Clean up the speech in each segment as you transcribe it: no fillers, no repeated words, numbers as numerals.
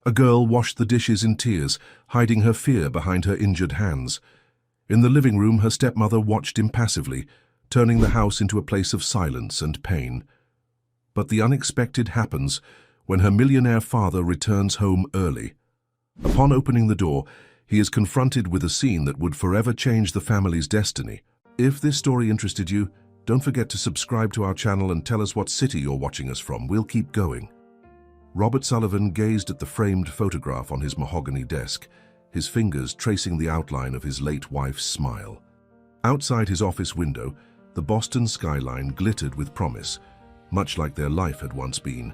A girl washed the dishes in tears, hiding her fear behind her injured hands. In the living room, her stepmother watched impassively, turning the house into a place of silence and pain. But the unexpected happens when her millionaire father returns home early. Upon opening the door, he is confronted with a scene that would forever change the family's destiny. If this story interested you, don't forget to subscribe to our channel and tell us what city you're watching us from. We'll keep going. Robert Sullivan gazed at the framed photograph on his mahogany desk, his fingers tracing the outline of his late wife's smile. Outside his office window, the Boston skyline glittered with promise, much like their life had once been.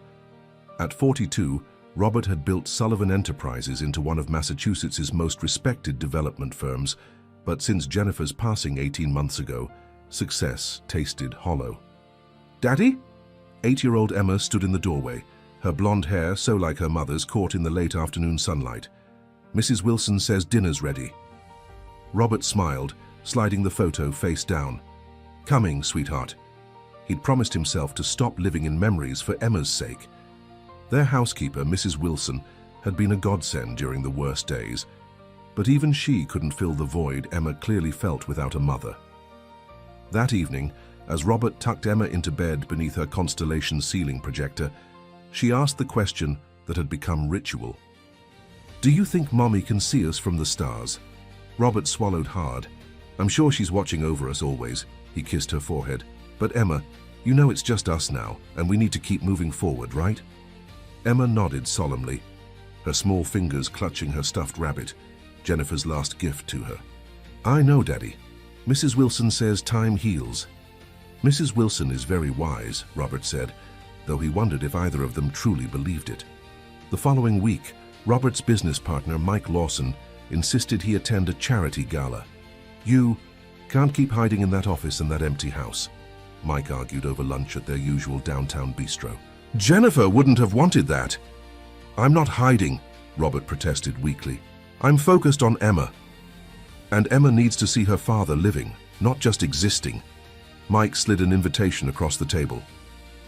At 42, Robert had built Sullivan Enterprises into one of Massachusetts's most respected development firms, but since Jennifer's passing 18 months ago, success tasted hollow. "Daddy?" 8-year-old Emma stood in the doorway, her blonde hair, so like her mother's, caught in the late afternoon sunlight. "Mrs. Wilson says dinner's ready." Robert smiled, sliding the photo face down. "Coming, sweetheart." He'd promised himself to stop living in memories for Emma's sake. Their housekeeper, Mrs. Wilson, had been a godsend during the worst days, but even she couldn't fill the void Emma clearly felt without a mother. That evening, as Robert tucked Emma into bed beneath her Constellation ceiling projector, she asked the question that had become ritual. "Do you think Mommy can see us from the stars?" Robert swallowed hard. "I'm sure she's watching over us always." He kissed her forehead. "But Emma, you know it's just us now, and we need to keep moving forward, right?" Emma nodded solemnly, her small fingers clutching her stuffed rabbit, Jennifer's last gift to her. "I know, Daddy. Mrs. Wilson says time heals." "Mrs. Wilson is very wise," Robert said, though he wondered if either of them truly believed it. The following week, Robert's business partner, Mike Lawson, insisted he attend a charity gala. "You can't keep hiding in that office and that empty house," Mike argued over lunch at their usual downtown bistro. "Jennifer wouldn't have wanted that." "I'm not hiding," Robert protested weakly. "I'm focused on Emma. And Emma needs to see her father living, not just existing." Mike slid an invitation across the table.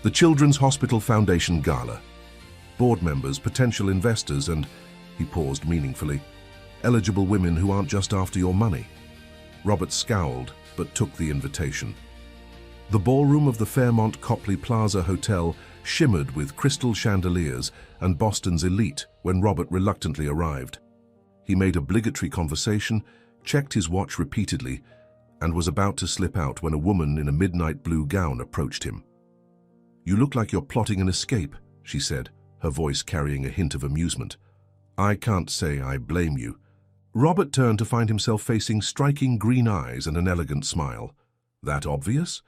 "The Children's Hospital Foundation Gala. Board members, potential investors, and," he paused meaningfully, "eligible women who aren't just after your money." Robert scowled, but took the invitation. The ballroom of the Fairmont Copley Plaza Hotel shimmered with crystal chandeliers and Boston's elite when Robert reluctantly arrived. He made obligatory conversation, checked his watch repeatedly, and was about to slip out when a woman in a midnight blue gown approached him. "You look like you're plotting an escape," she said, her voice carrying a hint of amusement. "I can't say I blame you." Robert turned to find himself facing striking green eyes and an elegant smile. "That obvious?"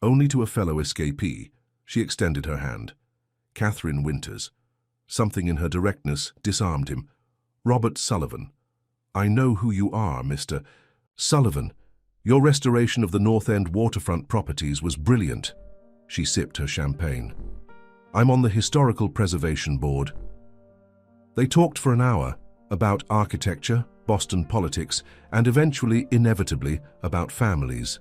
Only to a fellow escapee, she extended her hand. Catherine Winters. Something in her directness disarmed him. "Robert Sullivan. I know who you are, Mr. Sullivan. Your restoration of the North End waterfront properties was brilliant." She sipped her champagne. "I'm on the Historical Preservation Board." They talked for an hour about architecture, Boston politics, and eventually, inevitably, about families.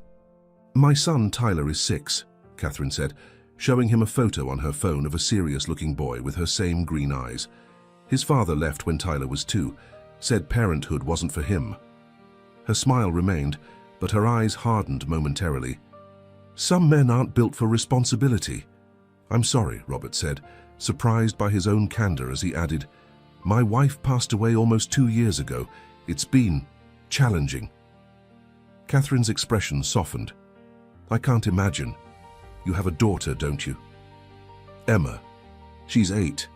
"My son Tyler is 6, Catherine said, showing him a photo on her phone of a serious-looking boy with her same green eyes. "His father left when Tyler was 2, said parenthood wasn't for him." Her smile remained, but her eyes hardened momentarily. "Some men aren't built for responsibility." "I'm sorry," Robert said, surprised by his own candor as he added, "My wife passed away almost 2 years ago. It's been challenging." Catherine's expression softened. "I can't imagine. You have a daughter, don't you?" "Emma. She's 8.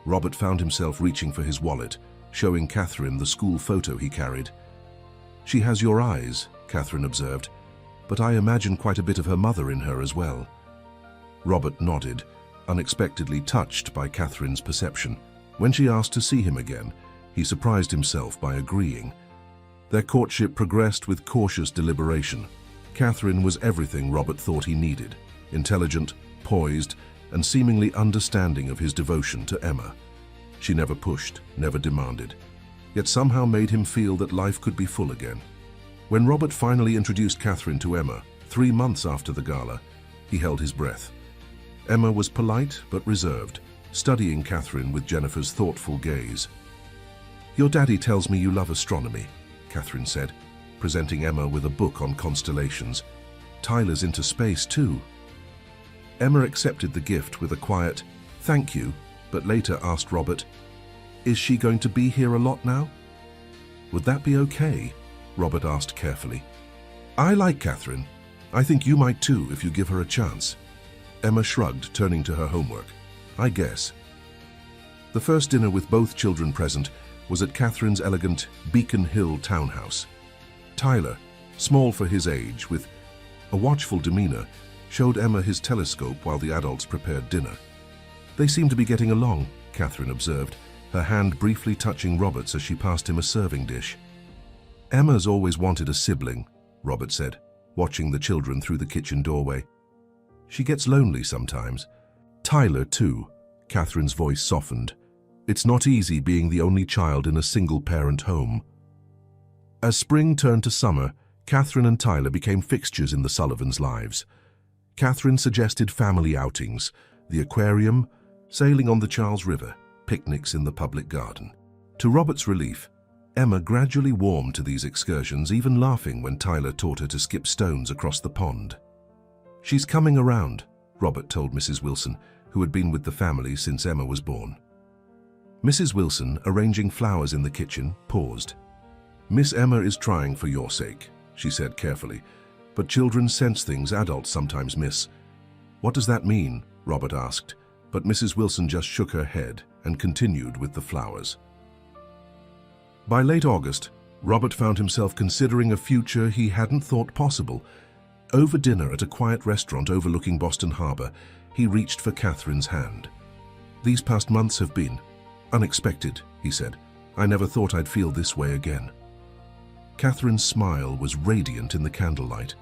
Robert found himself reaching for his wallet, showing Catherine the school photo he carried. "She has your eyes," Catherine observed, "but I imagine quite a bit of her mother in her as well." Robert nodded, unexpectedly touched by Catherine's perception. When she asked to see him again, he surprised himself by agreeing. Their courtship progressed with cautious deliberation. Catherine was everything Robert thought he needed: intelligent, poised, and seemingly understanding of his devotion to Emma. She never pushed, never demanded, yet somehow made him feel that life could be full again. When Robert finally introduced Catherine to Emma, 3 months after the gala, he held his breath. Emma was polite but reserved, studying Catherine with Jennifer's thoughtful gaze. "Your daddy tells me you love astronomy," Catherine said, presenting Emma with a book on constellations. "Tyler's into space too." Emma accepted the gift with a quiet, "Thank you," but later asked Robert, "Is she going to be here a lot now?" "Would that be okay?" Robert asked carefully. "I like Catherine. I think you might too if you give her a chance." Emma shrugged, turning to her homework. "I guess." The first dinner with both children present was at Catherine's elegant Beacon Hill townhouse. Tyler, small for his age, with a watchful demeanor, showed Emma his telescope while the adults prepared dinner. "They seem to be getting along," Catherine observed, her hand briefly touching Robert's as she passed him a serving dish. "Emma's always wanted a sibling," Robert said, watching the children through the kitchen doorway. "She gets lonely sometimes." "Tyler, too," Catherine's voice softened. "It's not easy being the only child in a single-parent home." As spring turned to summer, Catherine and Tyler became fixtures in the Sullivans' lives. Catherine suggested family outings, the aquarium, sailing on the Charles River, picnics in the public garden. To Robert's relief, Emma gradually warmed to these excursions, even laughing when Tyler taught her to skip stones across the pond. "She's coming around," Robert told Mrs. Wilson, who had been with the family since Emma was born. Mrs. Wilson, arranging flowers in the kitchen, paused. "Miss Emma is trying for your sake," she said carefully, "but children sense things adults sometimes miss." "What does that mean?" Robert asked, but Mrs. Wilson just shook her head and continued with the flowers. By late August, Robert found himself considering a future he hadn't thought possible. Over dinner at a quiet restaurant overlooking Boston Harbor, he reached for Catherine's hand. "These past months have been unexpected," he said. "I never thought I'd feel this way again." Catherine's smile was radiant in the candlelight.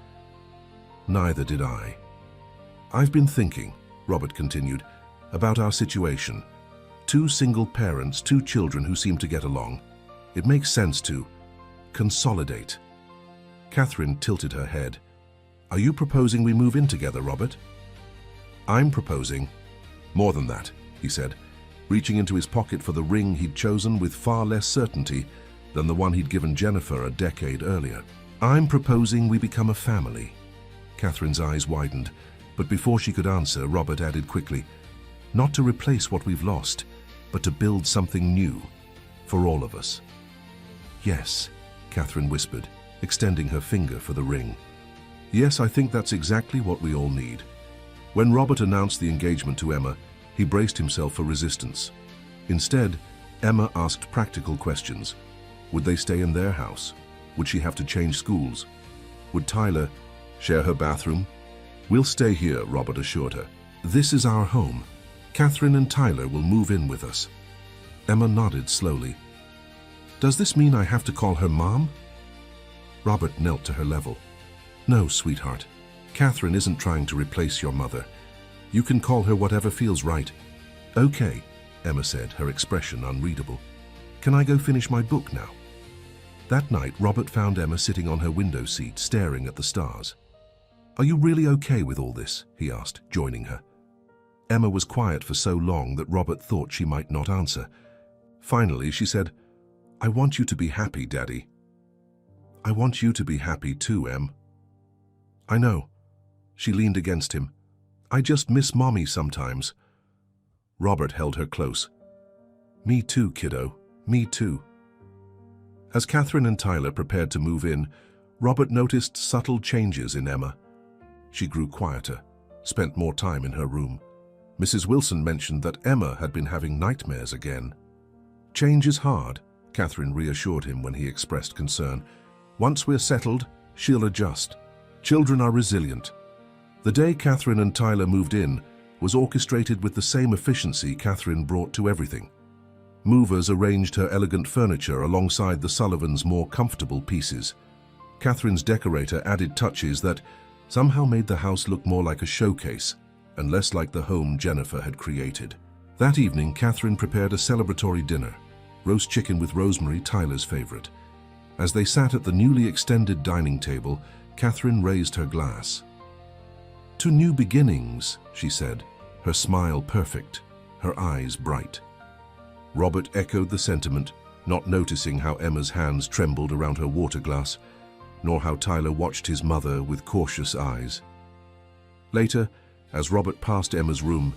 "Neither did I." "I've been thinking," Robert continued, "about our situation. 2 single parents, 2 children who seem to get along. It makes sense to consolidate." Catherine tilted her head. "Are you proposing we move in together, Robert?" "I'm proposing more than that," he said, reaching into his pocket for the ring he'd chosen with far less certainty than the one he'd given Jennifer a decade earlier. "I'm proposing we become a family." Catherine's eyes widened, but before she could answer, Robert added quickly, "Not to replace what we've lost, but to build something new, for all of us." "Yes," Catherine whispered, extending her finger for the ring. "Yes, I think that's exactly what we all need." When Robert announced the engagement to Emma, he braced himself for resistance. Instead, Emma asked practical questions. Would they stay in their house? Would she have to change schools? Would Tyler share her bathroom? "We'll stay here," Robert assured her. "This is our home. Catherine and Tyler will move in with us." Emma nodded slowly. "Does this mean I have to call her Mom?" Robert knelt to her level. "No, sweetheart. Catherine isn't trying to replace your mother. You can call her whatever feels right." "Okay," Emma said, her expression unreadable. "Can I go finish my book now?" That night, Robert found Emma sitting on her window seat, staring at the stars. "Are you really okay with all this?" he asked, joining her. Emma was quiet for so long that Robert thought she might not answer. Finally, she said, "I want you to be happy, Daddy." "I want you to be happy too, Em." "I know." She leaned against him. "I just miss Mommy sometimes." Robert held her close. "Me too, kiddo. Me too." As Catherine and Tyler prepared to move in, Robert noticed subtle changes in Emma. She grew quieter, spent more time in her room. Mrs. Wilson mentioned that Emma had been having nightmares again. "Change is hard," Catherine reassured him when he expressed concern. "Once we're settled, she'll adjust. Children are resilient." The day Catherine and Tyler moved in was orchestrated with the same efficiency Catherine brought to everything. Movers arranged her elegant furniture alongside the Sullivans' more comfortable pieces. Catherine's decorator added touches that somehow made the house look more like a showcase and less like the home Jennifer had created. That evening, Catherine prepared a celebratory dinner, roast chicken with rosemary, Tyler's favorite. As they sat at the newly extended dining table, Catherine raised her glass. "To new beginnings," she said, her smile perfect. her eyes bright. Robert echoed the sentiment, not noticing how Emma's hands trembled around her water glass, nor how Tyler watched his mother with cautious eyes. Later, as Robert passed Emma's room,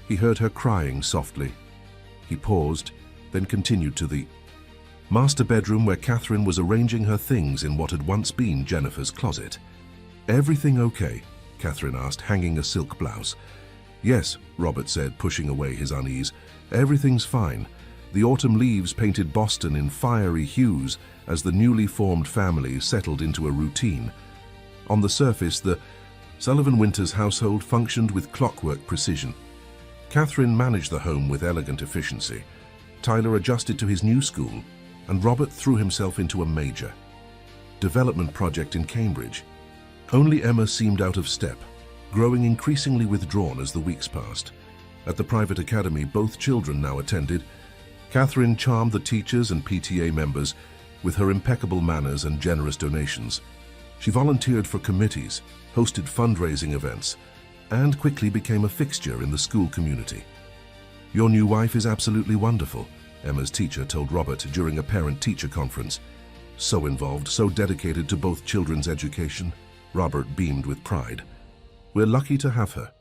he heard her crying softly. He paused, then continued to the master bedroom where Catherine was arranging her things in what had once been Jennifer's closet. "Everything okay?" Catherine asked, hanging a silk blouse. "Yes," Robert said, pushing away his unease. "Everything's fine. The autumn leaves painted Boston in fiery hues as the newly formed family settled into a routine. On the surface, the Sullivan Winters household functioned with clockwork precision. Catherine managed the home with elegant efficiency. Tyler adjusted to his new school, and Robert threw himself into a major development project in Cambridge. Only Emma seemed out of step, growing increasingly withdrawn as the weeks passed. At the private academy both children now attended, Catherine charmed the teachers and PTA members with her impeccable manners and generous donations. She volunteered for committees, hosted fundraising events, and quickly became a fixture in the school community. "Your new wife is absolutely wonderful," Emma's teacher told Robert during a parent-teacher conference. "So involved, so dedicated to both children's education." Robert beamed with pride. "We're lucky to have her."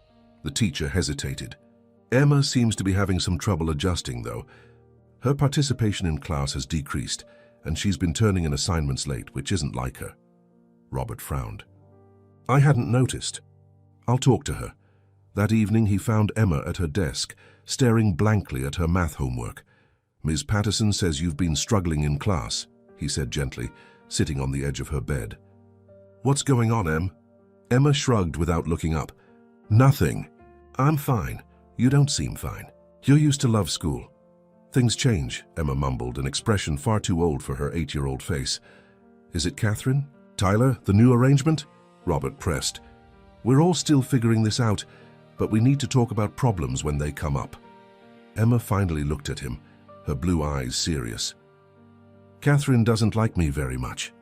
The teacher hesitated. "Emma seems to be having some trouble adjusting, though. Her participation in class has decreased, and she's been turning in assignments late, which isn't like her." Robert frowned. "I hadn't noticed. I'll talk to her." That evening he found Emma at her desk, staring blankly at her math homework. "Ms. Patterson says you've been struggling in class," he said gently, sitting on the edge of her bed. "What's going on, Em?" Emma shrugged without looking up. "Nothing. I'm fine. You don't seem fine. You used to love school." "Things change," Emma mumbled, an expression far too old for her 8-year-old face. "Is it Catherine? Tyler, the new arrangement?" Robert pressed. "We're all still figuring this out, but we need to talk about problems when they come up." Emma finally looked at him, her blue eyes serious. "Catherine doesn't like me very much."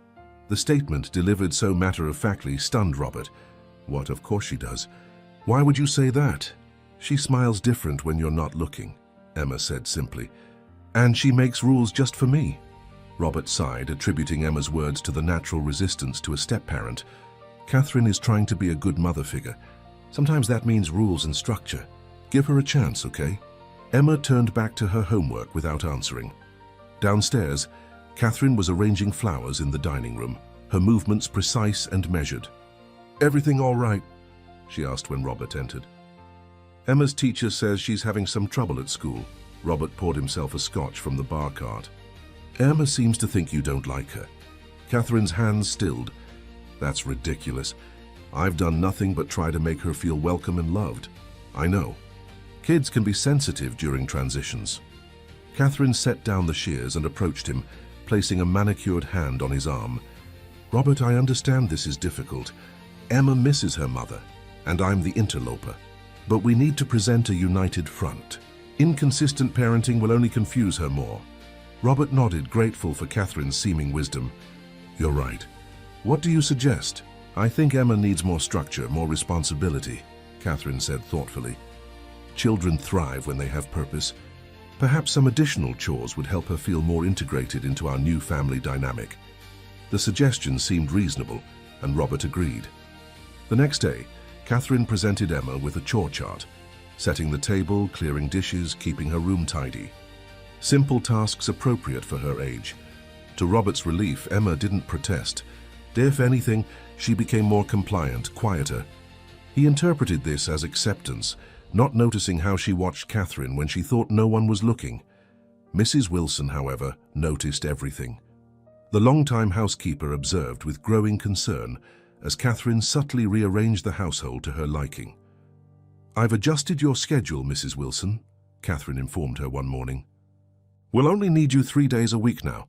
The statement, delivered so matter-of-factly, stunned Robert. "What, of course she does. Why would you say that?" "She smiles different when you're not looking," Emma said simply. "And she makes rules just for me." Robert sighed, attributing Emma's words to the natural resistance to a step-parent. "Catherine is trying to be a good mother figure. Sometimes that means rules and structure. Give her a chance, okay?" Emma turned back to her homework without answering. Downstairs, Catherine was arranging flowers in the dining room, her movements precise and measured. "Everything all right?" she asked when Robert entered. "Emma's teacher says she's having some trouble at school." Robert poured himself a scotch from the bar cart. "Emma seems to think you don't like her." Catherine's hands stilled. "That's ridiculous. I've done nothing but try to make her feel welcome and loved. I know. Kids can be sensitive during transitions." Catherine set down the shears and approached him, placing a manicured hand on his arm. "Robert, I understand this is difficult. Emma misses her mother, and I'm the interloper. But we need to present a united front. Inconsistent parenting will only confuse her more." Robert nodded, grateful for Catherine's seeming wisdom. "You're right. What do you suggest?" "I think Emma needs more structure, more responsibility," Catherine said thoughtfully. "Children thrive when they have purpose. Perhaps some additional chores would help her feel more integrated into our new family dynamic." The suggestion seemed reasonable, and Robert agreed. The next day, Catherine presented Emma with a chore chart, setting the table, clearing dishes, keeping her room tidy. Simple tasks appropriate for her age. To Robert's relief, Emma didn't protest. If anything, she became more compliant, quieter. He interpreted this as acceptance, not noticing how she watched Catherine when she thought no one was looking. Mrs. Wilson, however, noticed everything. The longtime housekeeper observed with growing concern as Catherine subtly rearranged the household to her liking. "I've adjusted your schedule, Mrs. Wilson," Catherine informed her one morning. "We'll only need you 3 days a week now.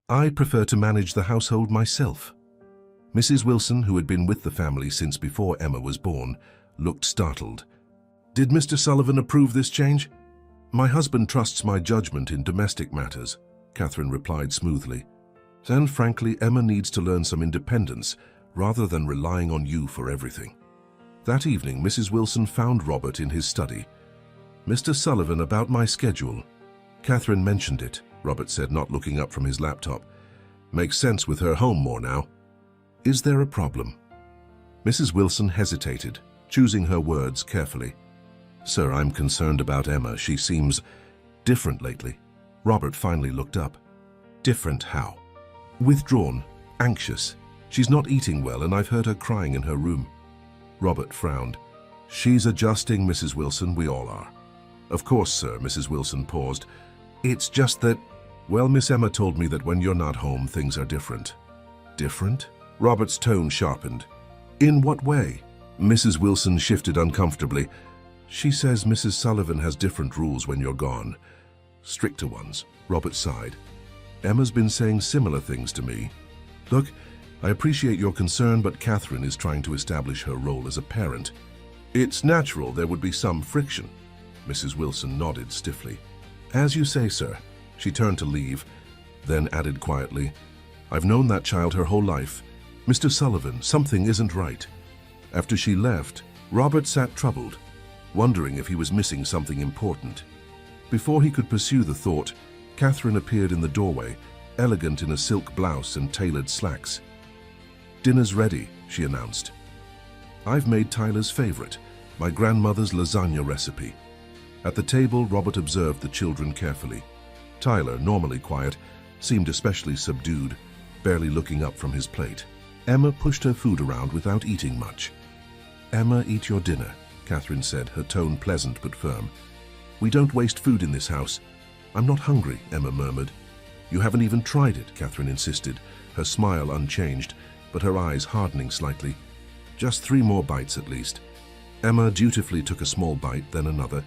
I prefer to manage the household myself." Mrs. Wilson, who had been with the family since before Emma was born, looked startled. "Did Mr. Sullivan approve this change?" "My husband trusts my judgment in domestic matters," Catherine replied smoothly. "And frankly, Emma needs to learn some independence rather than relying on you for everything." That evening, Mrs. Wilson found Robert in his study. Mr. Sullivan, about my schedule. Catherine mentioned it, Robert said, not looking up from his laptop. Makes sense with her home more now. Is there a problem? Mrs. Wilson hesitated, choosing her words carefully. Sir, I'm concerned about Emma. She seems different lately. Robert finally looked up. Different how? Withdrawn, anxious. She's not eating well, and I've heard her crying in her room. Robert frowned. She's adjusting, Mrs. Wilson. We all are. Of course, sir, Mrs. Wilson paused. It's just that, well, Miss Emma told me that when you're not home, things are different. Different? Robert's tone sharpened. In what way? Mrs. Wilson shifted uncomfortably. She says Mrs. Sullivan has different rules when you're gone. Stricter ones. Robert sighed. Emma's been saying similar things to me. Look, I appreciate your concern, but Catherine is trying to establish her role as a parent. It's natural there would be some friction. Mrs. Wilson nodded stiffly. As you say, sir. She turned to leave, then added quietly, I've known that child her whole life. Mr. Sullivan, something isn't right. After she left, Robert sat troubled, wondering if he was missing something important. Before he could pursue the thought, Catherine appeared in the doorway, elegant in a silk blouse and tailored slacks. Dinner's ready, she announced. I've made Tyler's favorite, my grandmother's lasagna recipe. At the table, Robert observed the children carefully. Tyler, normally quiet, seemed especially subdued, barely looking up from his plate. Emma pushed her food around without eating much. Emma, eat your dinner, Catherine said, her tone pleasant but firm. We don't waste food in this house. I'm not hungry, Emma murmured. You haven't even tried it, Catherine insisted, her smile unchanged, but her eyes hardening slightly. Just 3 more bites at least. Emma dutifully took a small bite, then another.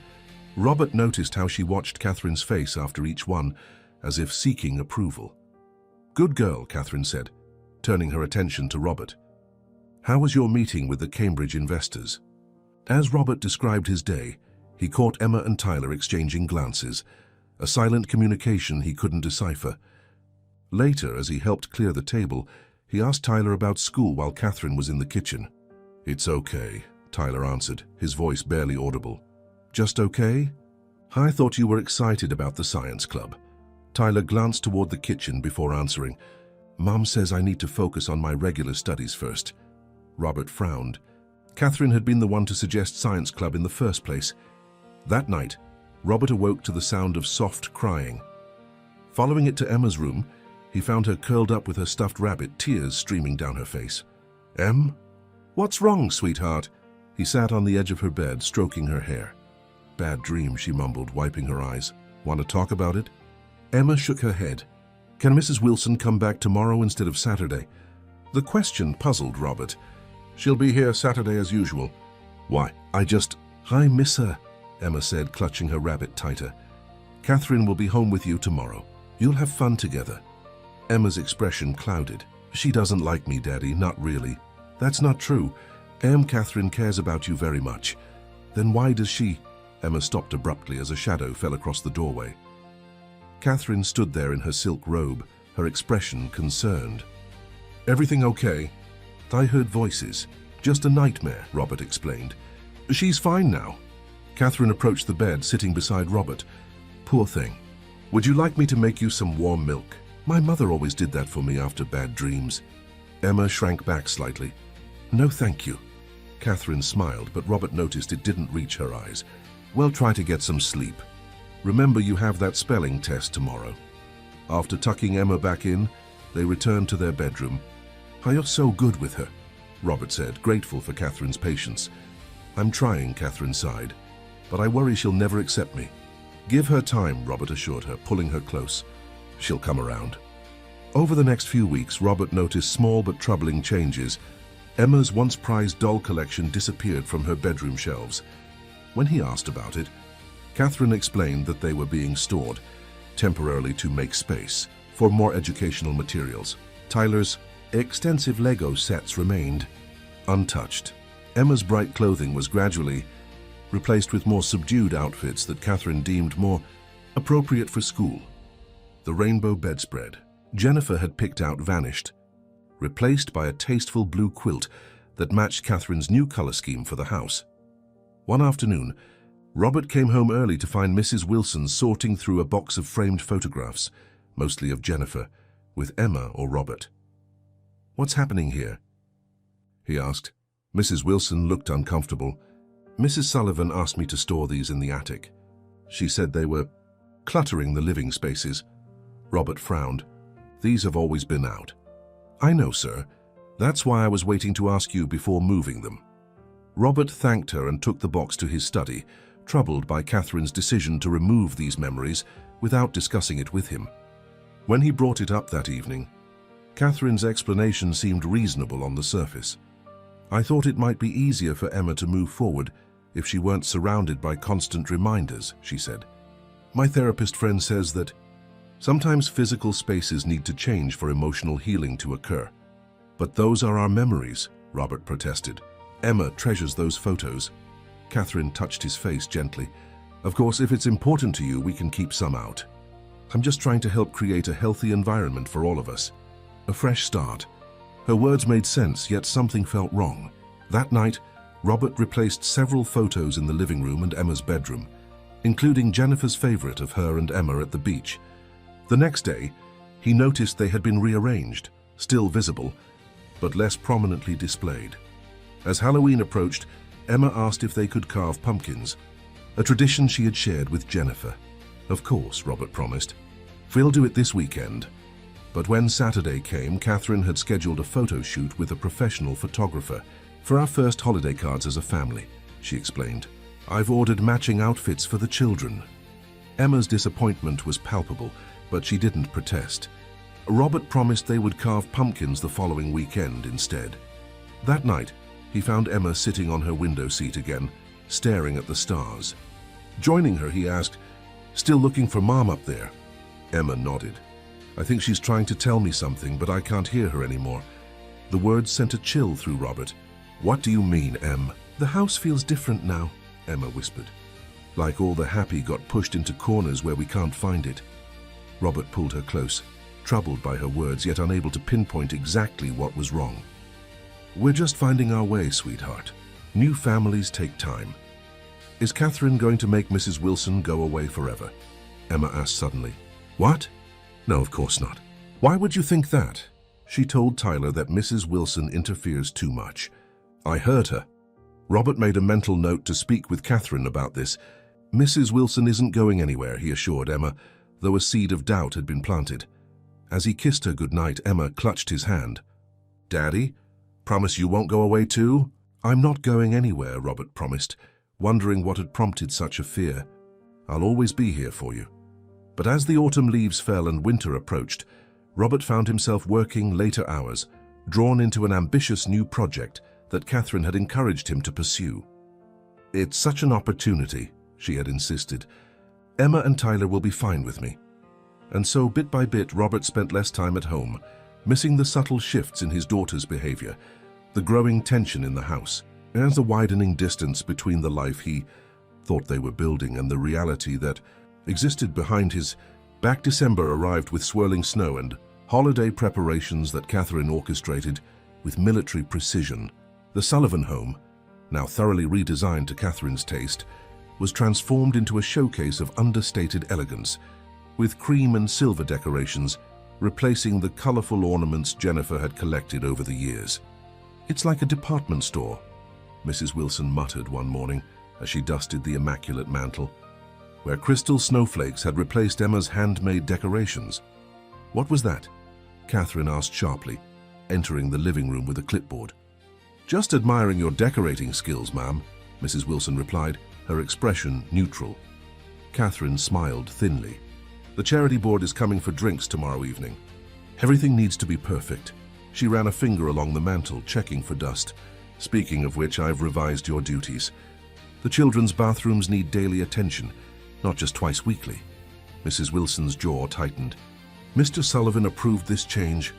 Robert noticed how she watched Catherine's face after each one, as if seeking approval. Good girl, Catherine said, turning her attention to Robert. How was your meeting with the Cambridge investors? As Robert described his day, he caught Emma and Tyler exchanging glances, a silent communication he couldn't decipher. Later, as he helped clear the table, he asked Tyler about school while Catherine was in the kitchen. It's okay, Tyler answered, his voice barely audible. Just okay? I thought you were excited about the science club. Tyler glanced toward the kitchen before answering. Mom says I need to focus on my regular studies first. Robert frowned. Catherine had been the one to suggest science club in the first place. That night, Robert awoke to the sound of soft crying. Following it to Emma's room, he found her curled up with her stuffed rabbit, tears streaming down her face. Em? What's wrong, sweetheart? He sat on the edge of her bed, stroking her hair. Bad dream, she mumbled, wiping her eyes. Want to talk about it? Emma shook her head. Can Mrs. Wilson come back tomorrow instead of Saturday? The question puzzled Robert. She'll be here Saturday as usual. Why, I miss her, Emma said, clutching her rabbit tighter. Catherine will be home with you tomorrow. You'll have fun together. Emma's expression clouded. She doesn't like me, Daddy, not really. That's not true. Catherine cares about you very much. Then why does she? Emma stopped abruptly as a shadow fell across the doorway. Catherine stood there in her silk robe, her expression concerned. Everything okay? I heard voices. Just a nightmare, Robert explained. She's fine now. Catherine approached the bed, sitting beside Robert. Poor thing. Would you like me to make you some warm milk? My mother always did that for me after bad dreams. Emma shrank back slightly. No, thank you. Catherine smiled, but Robert noticed it didn't reach her eyes. Well, try to get some sleep. Remember, you have that spelling test tomorrow. After tucking Emma back in, they returned to their bedroom. You're so good with her, Robert said, grateful for Catherine's patience. I'm trying, Catherine sighed, but I worry she'll never accept me. Give her time, Robert assured her, pulling her close. She'll come around. Over the next few weeks, Robert noticed small but troubling changes. Emma's once prized doll collection disappeared from her bedroom shelves. When he asked about it, Catherine explained that they were being stored, temporarily to make space, for more educational materials. Tyler's extensive Lego sets remained untouched. Emma's bright clothing was gradually replaced with more subdued outfits that Catherine deemed more appropriate for school. The rainbow bedspread Jennifer had picked out vanished, replaced by a tasteful blue quilt that matched Catherine's new color scheme for the house. One afternoon, Robert came home early to find Mrs. Wilson sorting through a box of framed photographs, mostly of Jennifer, with Emma or Robert. "What's happening here?" he asked. Mrs. Wilson looked uncomfortable. "Mrs. Sullivan asked me to store these in the attic. She said they were cluttering the living spaces." Robert frowned. "These have always been out." "I know, sir. That's why I was waiting to ask you before moving them." Robert thanked her and took the box to his study, troubled by Catherine's decision to remove these memories without discussing it with him. When he brought it up that evening, Catherine's explanation seemed reasonable on the surface. "I thought it might be easier for Emma to move forward if she weren't surrounded by constant reminders," she said. "My therapist friend says that sometimes physical spaces need to change for emotional healing to occur." "But those are our memories," Robert protested. "Emma treasures those photos." Catherine touched his face gently. "Of course, if it's important to you, we can keep some out. I'm just trying to help create a healthy environment for all of us. A fresh start." Her words made sense, yet something felt wrong. That night, Robert replaced several photos in the living room and Emma's bedroom, including Jennifer's favorite of her and Emma at the beach. The next day, he noticed they had been rearranged, still visible, but less prominently displayed. As Halloween approached, Emma asked if they could carve pumpkins, a tradition she had shared with Jennifer. "Of course," Robert promised. "We'll do it this weekend." But when Saturday came, Catherine had scheduled a photo shoot with a professional photographer. "For our first holiday cards as a family," she explained. "I've ordered matching outfits for the children." Emma's disappointment was palpable, but she didn't protest. Robert promised they would carve pumpkins the following weekend instead. That night, he found Emma sitting on her window seat again, staring at the stars. Joining her, he asked, "Still looking for Mom up there?" Emma nodded. "I think she's trying to tell me something, but I can't hear her anymore." The words sent a chill through Robert. "What do you mean, Em?" "The house feels different now," Emma whispered. "Like all the happy got pushed into corners where we can't find it." Robert pulled her close, troubled by her words, yet unable to pinpoint exactly what was wrong. "We're just finding our way, sweetheart. New families take time." "Is Catherine going to make Mrs. Wilson go away forever?" Emma asked suddenly. "What? No, of course not. Why would you think that?" She told Tyler that Mrs. Wilson interferes too much. "I heard her." Robert made a mental note to speak with Catherine about this. "Mrs. Wilson isn't going anywhere," he assured Emma, though a seed of doubt had been planted. As he kissed her goodnight, Emma clutched his hand. "Daddy, promise you won't go away too?" "I'm not going anywhere," Robert promised, wondering what had prompted such a fear. "I'll always be here for you." But as the autumn leaves fell and winter approached, Robert found himself working later hours, drawn into an ambitious new project that Catherine had encouraged him to pursue. "It's such an opportunity," she had insisted. "Emma and Tyler will be fine with me." And so, bit by bit, Robert spent less time at home, missing the subtle shifts in his daughter's behavior, the growing tension in the house, and the widening distance between the life he thought they were building and the reality that existed behind his back. December arrived with swirling snow and holiday preparations that Catherine orchestrated with military precision. The Sullivan home, now thoroughly redesigned to Catherine's taste, was transformed into a showcase of understated elegance, with cream and silver decorations replacing the colorful ornaments Jennifer had collected over the years. "It's like a department store," Mrs. Wilson muttered one morning as she dusted the immaculate mantel, where crystal snowflakes had replaced Emma's handmade decorations. "What was that?" Catherine asked sharply, entering the living room with a clipboard. "Just admiring your decorating skills, ma'am," Mrs. Wilson replied, her expression neutral. Catherine smiled thinly. "The charity board is coming for drinks tomorrow evening. Everything needs to be perfect." She ran a finger along the mantel, checking for dust. "Speaking of which, I've revised your duties. The children's bathrooms need daily attention, not just twice weekly." Mrs. Wilson's jaw tightened. "Mr. Sullivan approved this change."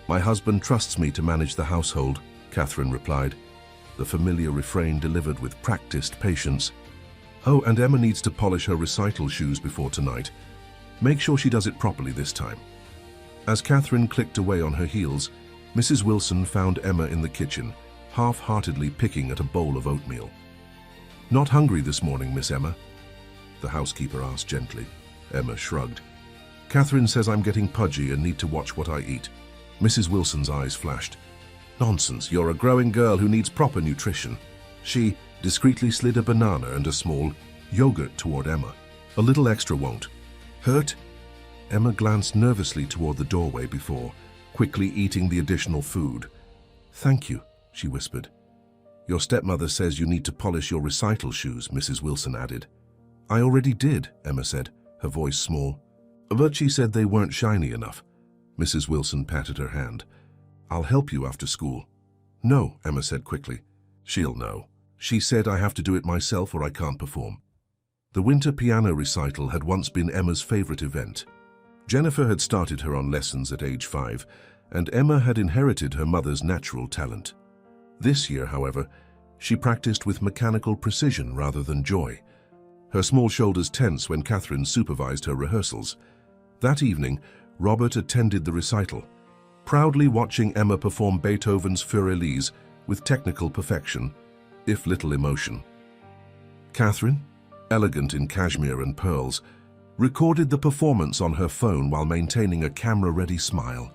"My husband trusts me to manage the household," Catherine replied, the familiar refrain delivered with practiced patience. "Oh, and Emma needs to polish her recital shoes before tonight. Make sure she does it properly this time." As Catherine clicked away on her heels, Mrs. Wilson found Emma in the kitchen, half-heartedly picking at a bowl of oatmeal. Not hungry this morning, Miss Emma? The housekeeper asked gently. Emma shrugged. Catherine says I'm getting pudgy and need to watch what I eat. Mrs. Wilson's eyes flashed. Nonsense, you're a growing girl who needs proper nutrition. She discreetly slid a banana and a small yogurt toward Emma. A little extra won't hurt? Emma glanced nervously toward the doorway before quickly eating the additional food. Thank you, she whispered. Your stepmother says you need to polish your recital shoes, Mrs. Wilson added. I already did, Emma said, her voice small. But she said they weren't shiny enough. Mrs. Wilson patted her hand. I'll help you after school. No, Emma said quickly. She'll know. She said I have to do it myself or I can't perform. The winter piano recital had once been Emma's favorite event. Jennifer had started her on lessons at age 5, and Emma had inherited her mother's natural talent. This year, however, she practiced with mechanical precision rather than joy. Her small shoulders tense when Catherine supervised her rehearsals. That evening, Robert attended the recital, proudly watching Emma perform Beethoven's Für Elise with technical perfection, if little emotion. Catherine, elegant in cashmere and pearls, recorded the performance on her phone while maintaining a camera-ready smile.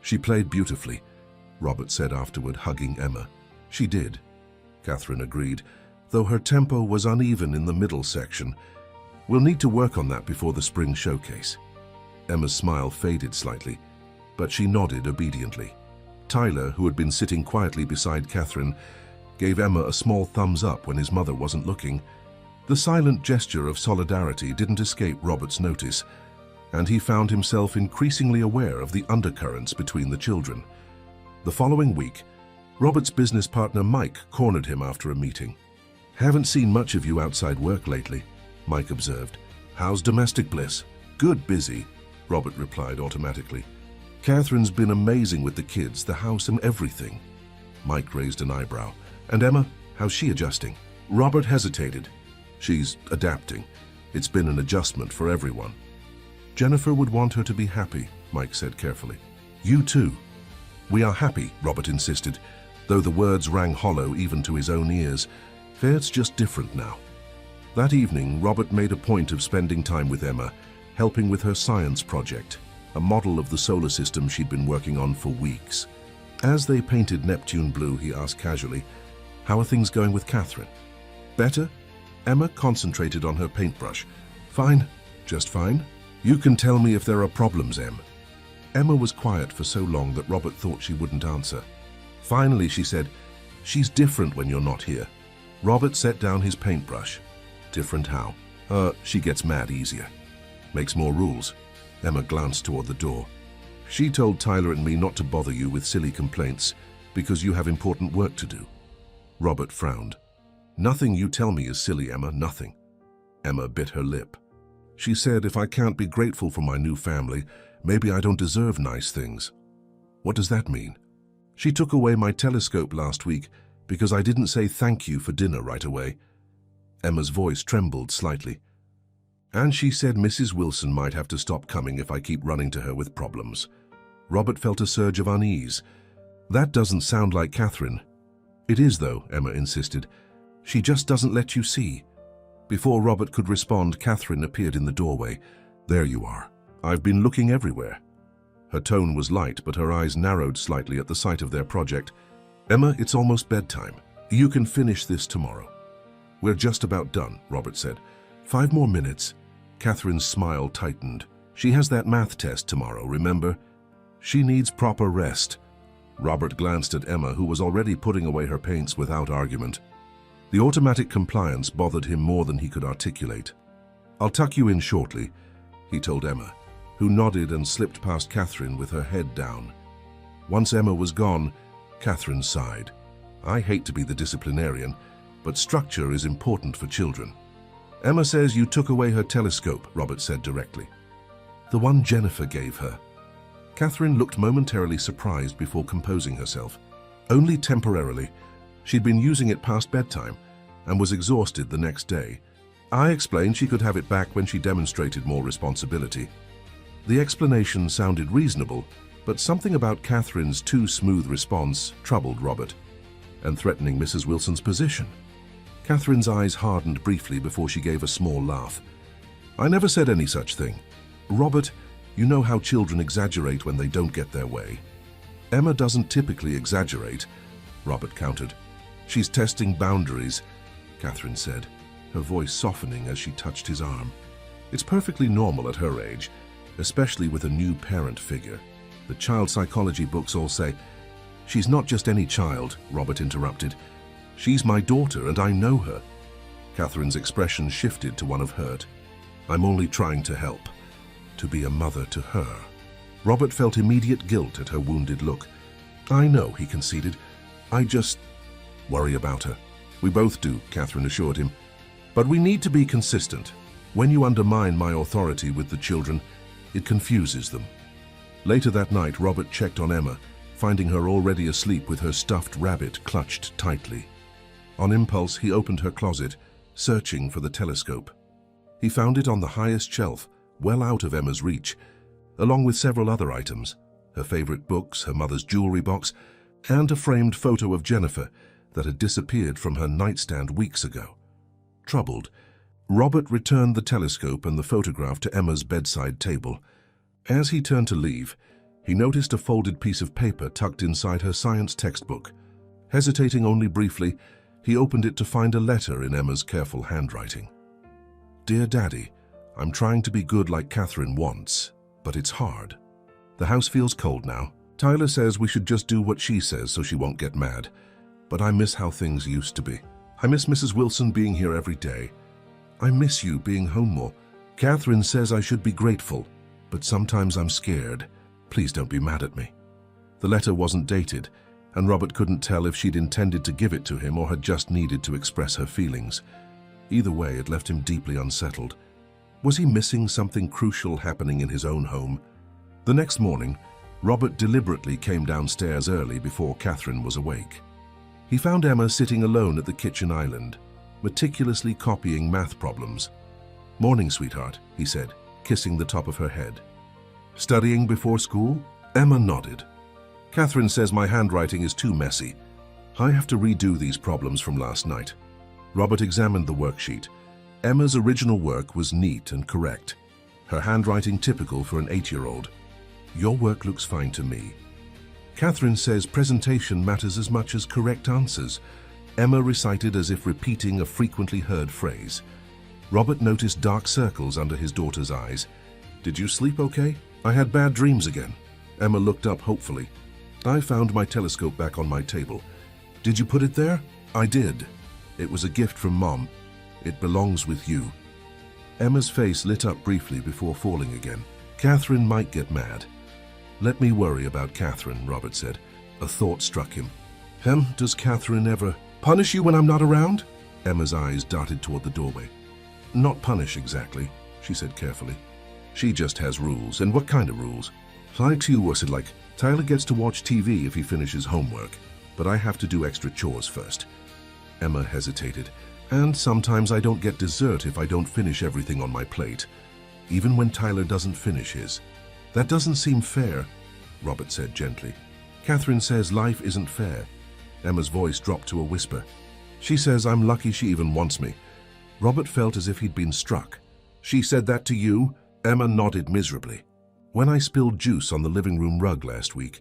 She played beautifully, Robert said afterward, hugging Emma. She did, Catherine agreed, though her tempo was uneven in the middle section. We'll need to work on that before the spring showcase. Emma's smile faded slightly, but she nodded obediently. Tyler, who had been sitting quietly beside Catherine, gave Emma a small thumbs up when his mother wasn't looking. The silent gesture of solidarity didn't escape Robert's notice, and he found himself increasingly aware of the undercurrents between the children. The following week, Robert's business partner Mike cornered him after a meeting. Haven't seen much of you outside work lately, Mike observed. How's domestic bliss? Good, busy, Robert replied automatically. Catherine's been amazing with the kids, the house and everything. Mike raised an eyebrow. And Emma, how's she adjusting? Robert hesitated. She's adapting. It's been an adjustment for everyone. Jennifer would want her to be happy, Mike said carefully. You too. We are happy, Robert insisted, though the words rang hollow even to his own ears. It's just different now. That evening, Robert made a point of spending time with Emma, helping with her science project, a model of the solar system she'd been working on for weeks. As they painted Neptune blue, he asked casually, how are things going with Catherine? Better? Emma concentrated on her paintbrush. Fine, just fine. You can tell me if there are problems, Em. Emma was quiet for so long that Robert thought she wouldn't answer. Finally, she said, she's different when you're not here. Robert set down his paintbrush. Different how? She gets mad easier. Makes more rules. Emma glanced toward the door. She told Tyler and me not to bother you with silly complaints because you have important work to do. Robert frowned. Nothing you tell me is silly, Emma, nothing. Emma bit her lip. She said if I can't be grateful for my new family, maybe I don't deserve nice things. What does that mean? She took away my telescope last week because I didn't say thank you for dinner right away. Emma's voice trembled slightly. And she said Mrs. Wilson might have to stop coming if I keep running to her with problems. Robert felt a surge of unease. That doesn't sound like Catherine. It is, though, Emma insisted. She just doesn't let you see. Before Robert could respond, Catherine appeared in the doorway. There you are. I've been looking everywhere. Her tone was light, but her eyes narrowed slightly at the sight of their project. Emma, it's almost bedtime. You can finish this tomorrow. We're just about done, Robert said. 5 more minutes. Catherine's smile tightened. She has that math test tomorrow, remember? She needs proper rest. Robert glanced at Emma, who was already putting away her paints without argument. The automatic compliance bothered him more than he could articulate. I'll tuck you in shortly, he told Emma, who nodded and slipped past Catherine with her head down. Once Emma was gone, Catherine sighed. I hate to be the disciplinarian, but structure is important for children. Emma says you took away her telescope, Robert said directly. The one Jennifer gave her. Catherine looked momentarily surprised before composing herself. Only temporarily. She'd been using it past bedtime and was exhausted the next day. I explained she could have it back when she demonstrated more responsibility. The explanation sounded reasonable, but something about Catherine's too smooth response troubled Robert, and threatening Mrs. Wilson's position. Catherine's eyes hardened briefly before she gave a small laugh. I never said any such thing. Robert, you know how children exaggerate when they don't get their way. Emma doesn't typically exaggerate, Robert countered. She's testing boundaries, Catherine said, her voice softening as she touched his arm. It's perfectly normal at her age, especially with a new parent figure. The child psychology books all say, She's not just any child, Robert interrupted. She's my daughter and I know her. Catherine's expression shifted to one of hurt. I'm only trying to help, to be a mother to her. Robert felt immediate guilt at her wounded look. I know, he conceded. I just worry about her. We both do, Catherine assured him. But we need to be consistent. When you undermine my authority with the children, it confuses them. Later that night, Robert checked on Emma, finding her already asleep with her stuffed rabbit clutched tightly. On impulse, he opened her closet, searching for the telescope. He found it on the highest shelf, well out of Emma's reach, along with several other items, her favorite books, her mother's jewelry box, and a framed photo of Jennifer that had disappeared from her nightstand weeks ago. Troubled, Robert returned the telescope and the photograph to Emma's bedside table. As he turned to leave, he noticed a folded piece of paper tucked inside her science textbook. Hesitating only briefly, he opened it to find a letter in Emma's careful handwriting. Dear Daddy, I'm trying to be good like Catherine wants, but it's hard. The house feels cold now. Tyler says we should just do what she says so she won't get mad. But I miss how things used to be. I miss Mrs. Wilson being here every day. I miss you being home more. Catherine says I should be grateful, but sometimes I'm scared. Please don't be mad at me. The letter wasn't dated, and Robert couldn't tell if she'd intended to give it to him or had just needed to express her feelings. Either way, it left him deeply unsettled. Was he missing something crucial happening in his own home? The next morning, Robert deliberately came downstairs early before Catherine was awake. He found Emma sitting alone at the kitchen island, meticulously copying math problems. Morning, sweetheart, he said, kissing the top of her head. Studying before school? Emma nodded. Catherine says my handwriting is too messy. I have to redo these problems from last night. Robert examined the worksheet. Emma's original work was neat and correct, her handwriting typical for an 8-year-old. Your work looks fine to me. Catherine says presentation matters as much as correct answers. Emma recited as if repeating a frequently heard phrase. Robert noticed dark circles under his daughter's eyes. Did you sleep okay? I had bad dreams again. Emma looked up hopefully. I found my telescope back on my table. Did you put it there? I did. It was a gift from Mom. It belongs with you. Emma's face lit up briefly before falling again. Catherine might get mad. Let me worry about Catherine, Robert said. A thought struck him. Does Catherine ever punish you when I'm not around? Emma's eyes darted toward the doorway. Not punish exactly, she said carefully. She just has rules. And what kind of rules? Like you, was it like, Tyler gets to watch TV if he finishes homework, but I have to do extra chores first. Emma hesitated. And sometimes I don't get dessert if I don't finish everything on my plate, even when Tyler doesn't finish his. That doesn't seem fair, Robert said gently. Catherine says life isn't fair. Emma's voice dropped to a whisper. She says I'm lucky she even wants me. Robert felt as if he'd been struck. She said that to you? Emma nodded miserably. When I spilled juice on the living room rug last week,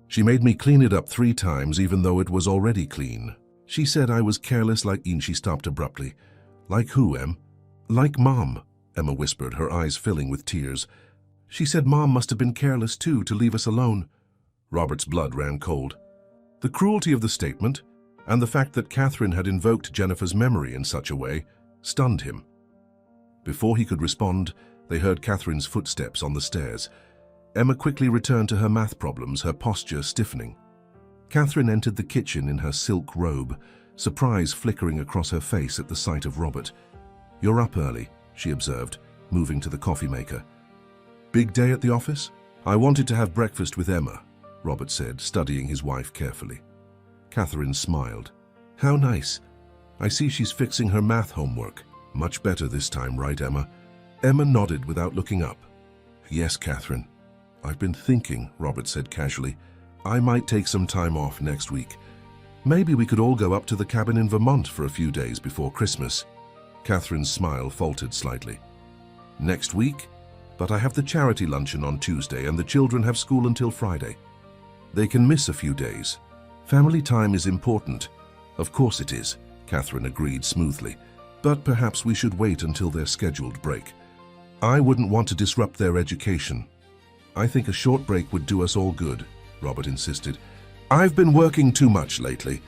she made me clean it up 3 times even though it was already clean. She said I was careless she stopped abruptly. Like who, Em? Like Mom, Emma whispered, her eyes filling with tears. She said Mom must have been careless too to leave us alone. Robert's blood ran cold. The cruelty of the statement, and the fact that Catherine had invoked Jennifer's memory in such a way, stunned him. Before he could respond, they heard Catherine's footsteps on the stairs. Emma quickly returned to her math problems, her posture stiffening. Catherine entered the kitchen in her silk robe, surprise flickering across her face at the sight of Robert. You're up early, she observed, moving to the coffee maker. Big day at the office? I wanted to have breakfast with Emma, Robert said, studying his wife carefully. Catherine smiled. How nice. I see she's fixing her math homework. Much better this time, right, Emma? Emma nodded without looking up. Yes, Catherine. I've been thinking, Robert said casually. I might take some time off next week. Maybe we could all go up to the cabin in Vermont for a few days before Christmas. Catherine's smile faltered slightly. Next week? But I have the charity luncheon on Tuesday and the children have school until Friday. They can miss a few days. Family time is important. Of course it is, Catherine agreed smoothly. But perhaps we should wait until their scheduled break. I wouldn't want to disrupt their education. I think a short break would do us all good, Robert insisted. I've been working too much lately.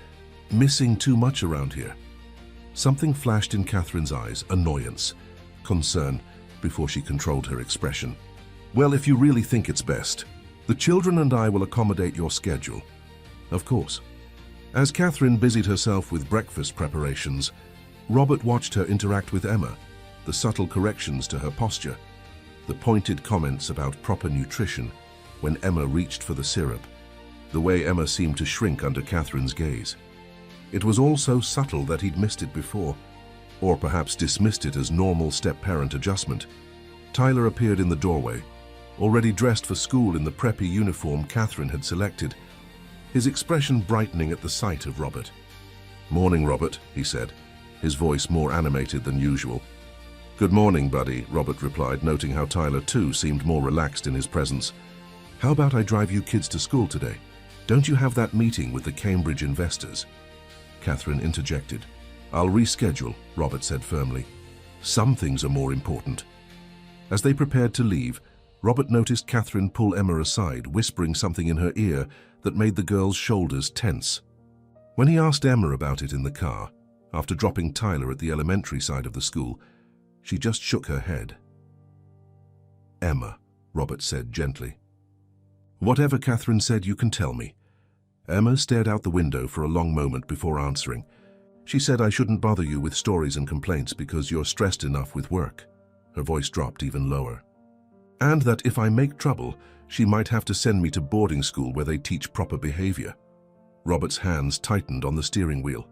Missing too much around here. Something flashed in Catherine's eyes, annoyance, concern, before she controlled her expression. Well, if you really think it's best, the children and I will accommodate your schedule. Of course. As Catherine busied herself with breakfast preparations, Robert watched her interact with Emma, the subtle corrections to her posture, the pointed comments about proper nutrition when Emma reached for the syrup, the way Emma seemed to shrink under Catherine's gaze. It was all so subtle that he'd missed it before, or perhaps dismissed it as normal step-parent adjustment. Tyler appeared in the doorway, already dressed for school in the preppy uniform Catherine had selected, his expression brightening at the sight of Robert. "Morning, Robert," he said, his voice more animated than usual. "Good morning, buddy," Robert replied, noting how Tyler too seemed more relaxed in his presence. "How about I drive you kids to school today? Don't you have that meeting with the Cambridge investors?" Catherine interjected. "I'll reschedule," Robert said firmly. "Some things are more important." As they prepared to leave, Robert noticed Catherine pull Emma aside, whispering something in her ear that made the girl's shoulders tense. When he asked Emma about it in the car, after dropping Tyler at the elementary side of the school, she just shook her head. "Emma," Robert said gently. "Whatever Catherine said, you can tell me." Emma stared out the window for a long moment before answering. "She said I shouldn't bother you with stories and complaints because you're stressed enough with work." Her voice dropped even lower. "And that if I make trouble, she might have to send me to boarding school where they teach proper behavior." Robert's hands tightened on the steering wheel.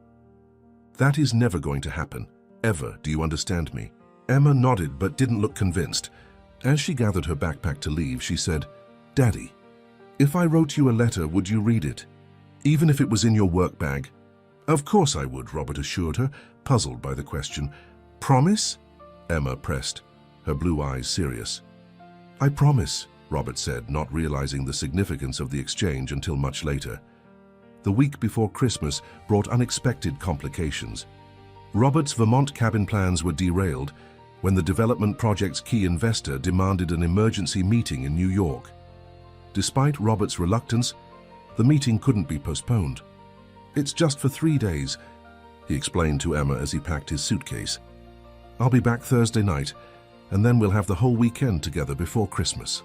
"That is never going to happen. Ever, do you understand me?" Emma nodded but didn't look convinced. As she gathered her backpack to leave, she said, "Daddy, if I wrote you a letter, would you read it? Even if it was in your work bag?" "Of course I would," Robert assured her, puzzled by the question. "Promise?" Emma pressed, her blue eyes serious. "I promise," Robert said, not realizing the significance of the exchange until much later. The week before Christmas brought unexpected complications. Robert's Vermont cabin plans were derailed when the development project's key investor demanded an emergency meeting in New York. Despite Robert's reluctance, the meeting couldn't be postponed. "It's just for 3 days," he explained to Emma as he packed his suitcase. "I'll be back Thursday night, and then we'll have the whole weekend together before Christmas."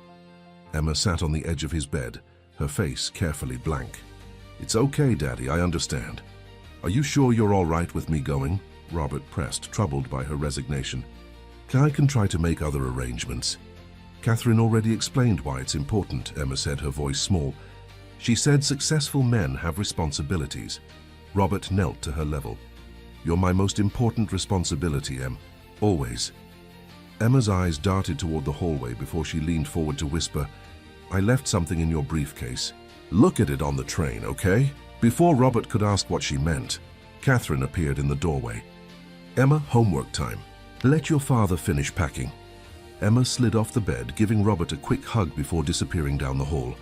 Emma sat on the edge of his bed, her face carefully blank. "It's okay, Daddy, I understand." "Are you sure you're all right with me going?" Robert pressed, troubled by her resignation. "I can try to make other arrangements." "Catherine already explained why it's important," Emma said, her voice small. "She said successful men have responsibilities." Robert knelt to her level. "You're my most important responsibility, Em. Always." Emma's eyes darted toward the hallway before she leaned forward to whisper, "I left something in your briefcase. Look at it on the train, okay?" Before Robert could ask what she meant, Catherine appeared in the doorway. "Emma, homework time. Let your father finish packing." Emma slid off the bed, giving Robert a quick hug before disappearing down the hall.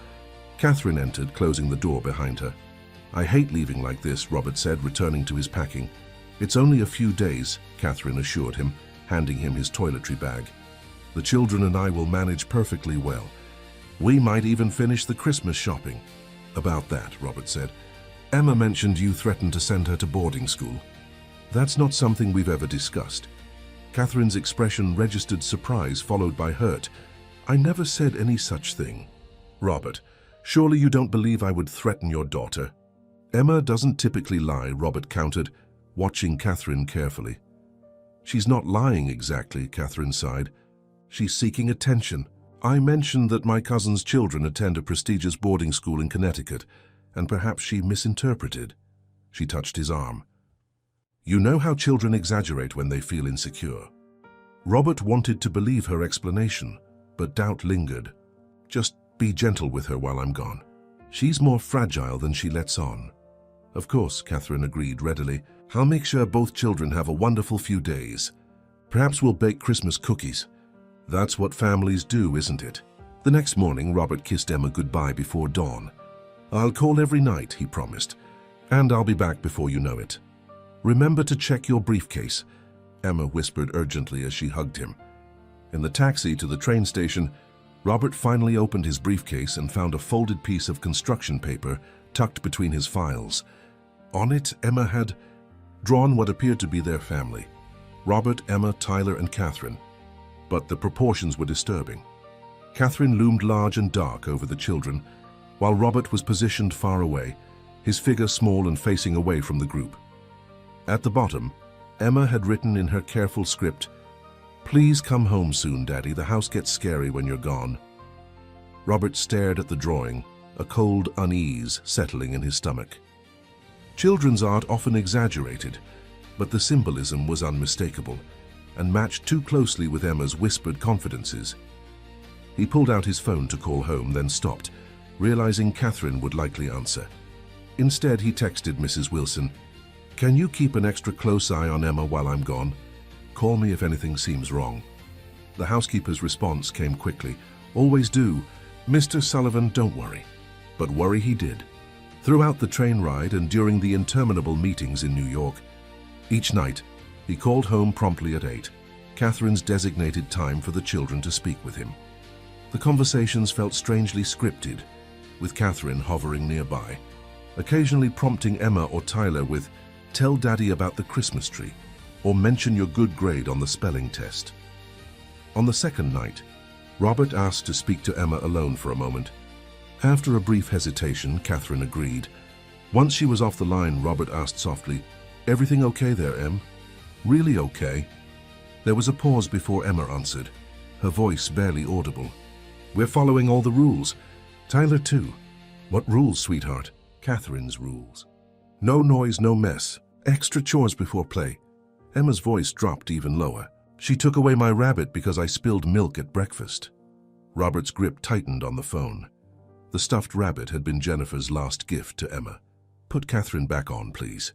Catherine entered, closing the door behind her. "I hate leaving like this," Robert said, returning to his packing. "It's only a few days," Catherine assured him, handing him his toiletry bag. "The children and I will manage perfectly well. We might even finish the Christmas shopping." "About that," Robert said. "Emma mentioned you threatened to send her to boarding school." "That's not something we've ever discussed." Catherine's expression registered surprise followed by hurt. "I never said any such thing." "Robert, surely you don't believe I would threaten your daughter?" "Emma doesn't typically lie," Robert countered, watching Catherine carefully. "She's not lying exactly," Catherine sighed. "She's seeking attention. I mentioned that my cousin's children attend a prestigious boarding school in Connecticut, and perhaps she misinterpreted." She touched his arm. "You know how children exaggerate when they feel insecure." Robert wanted to believe her explanation, but doubt lingered. "Just be gentle with her while I'm gone. She's more fragile than she lets on." Of course, Catherine agreed readily. I'll make sure both children have a wonderful few days. Perhaps we'll bake Christmas cookies. That's what families do, isn't it? The next morning, Robert kissed Emma goodbye before dawn. I'll call every night, he promised, and I'll be back before you know it. Remember to check your briefcase, Emma whispered urgently as she hugged him. In the taxi to the train station, Robert finally opened his briefcase and found a folded piece of construction paper tucked between his files. On it, Emma had drawn what appeared to be their family: Robert, Emma, Tyler, and Catherine. But the proportions were disturbing. Catherine loomed large and dark over the children, while Robert was positioned far away, his figure small and facing away from the group. At the bottom, Emma had written in her careful script, "Please come home soon, Daddy. The house gets scary when you're gone." Robert stared at the drawing, a cold unease settling in his stomach. Children's art often exaggerated, but the symbolism was unmistakable and matched too closely with Emma's whispered confidences. He pulled out his phone to call home, then stopped, realizing Catherine would likely answer. Instead, he texted Mrs. Wilson, "Can you keep an extra close eye on Emma while I'm gone? Call me if anything seems wrong." The housekeeper's response came quickly. "Always do. Mr. Sullivan, don't worry." But worry he did. Throughout the train ride and during the interminable meetings in New York, each night, he called home promptly at 8, Catherine's designated time for the children to speak with him. The conversations felt strangely scripted, with Catherine hovering nearby, occasionally prompting Emma or Tyler with, "Tell Daddy about the Christmas tree," or "Mention your good grade on the spelling test." On the second night, Robert asked to speak to Emma alone for a moment. After a brief hesitation, Catherine agreed. Once she was off the line, Robert asked softly, "Everything okay there, Em?" "Really okay." There was a pause before Emma answered, her voice barely audible. "We're following all the rules. Tyler too." "What rules, sweetheart?" "Catherine's rules. No noise, no mess. Extra chores before play." Emma's voice dropped even lower. "She took away my rabbit because I spilled milk at breakfast." Robert's grip tightened on the phone. The stuffed rabbit had been Jennifer's last gift to Emma. "Put Catherine back on, please."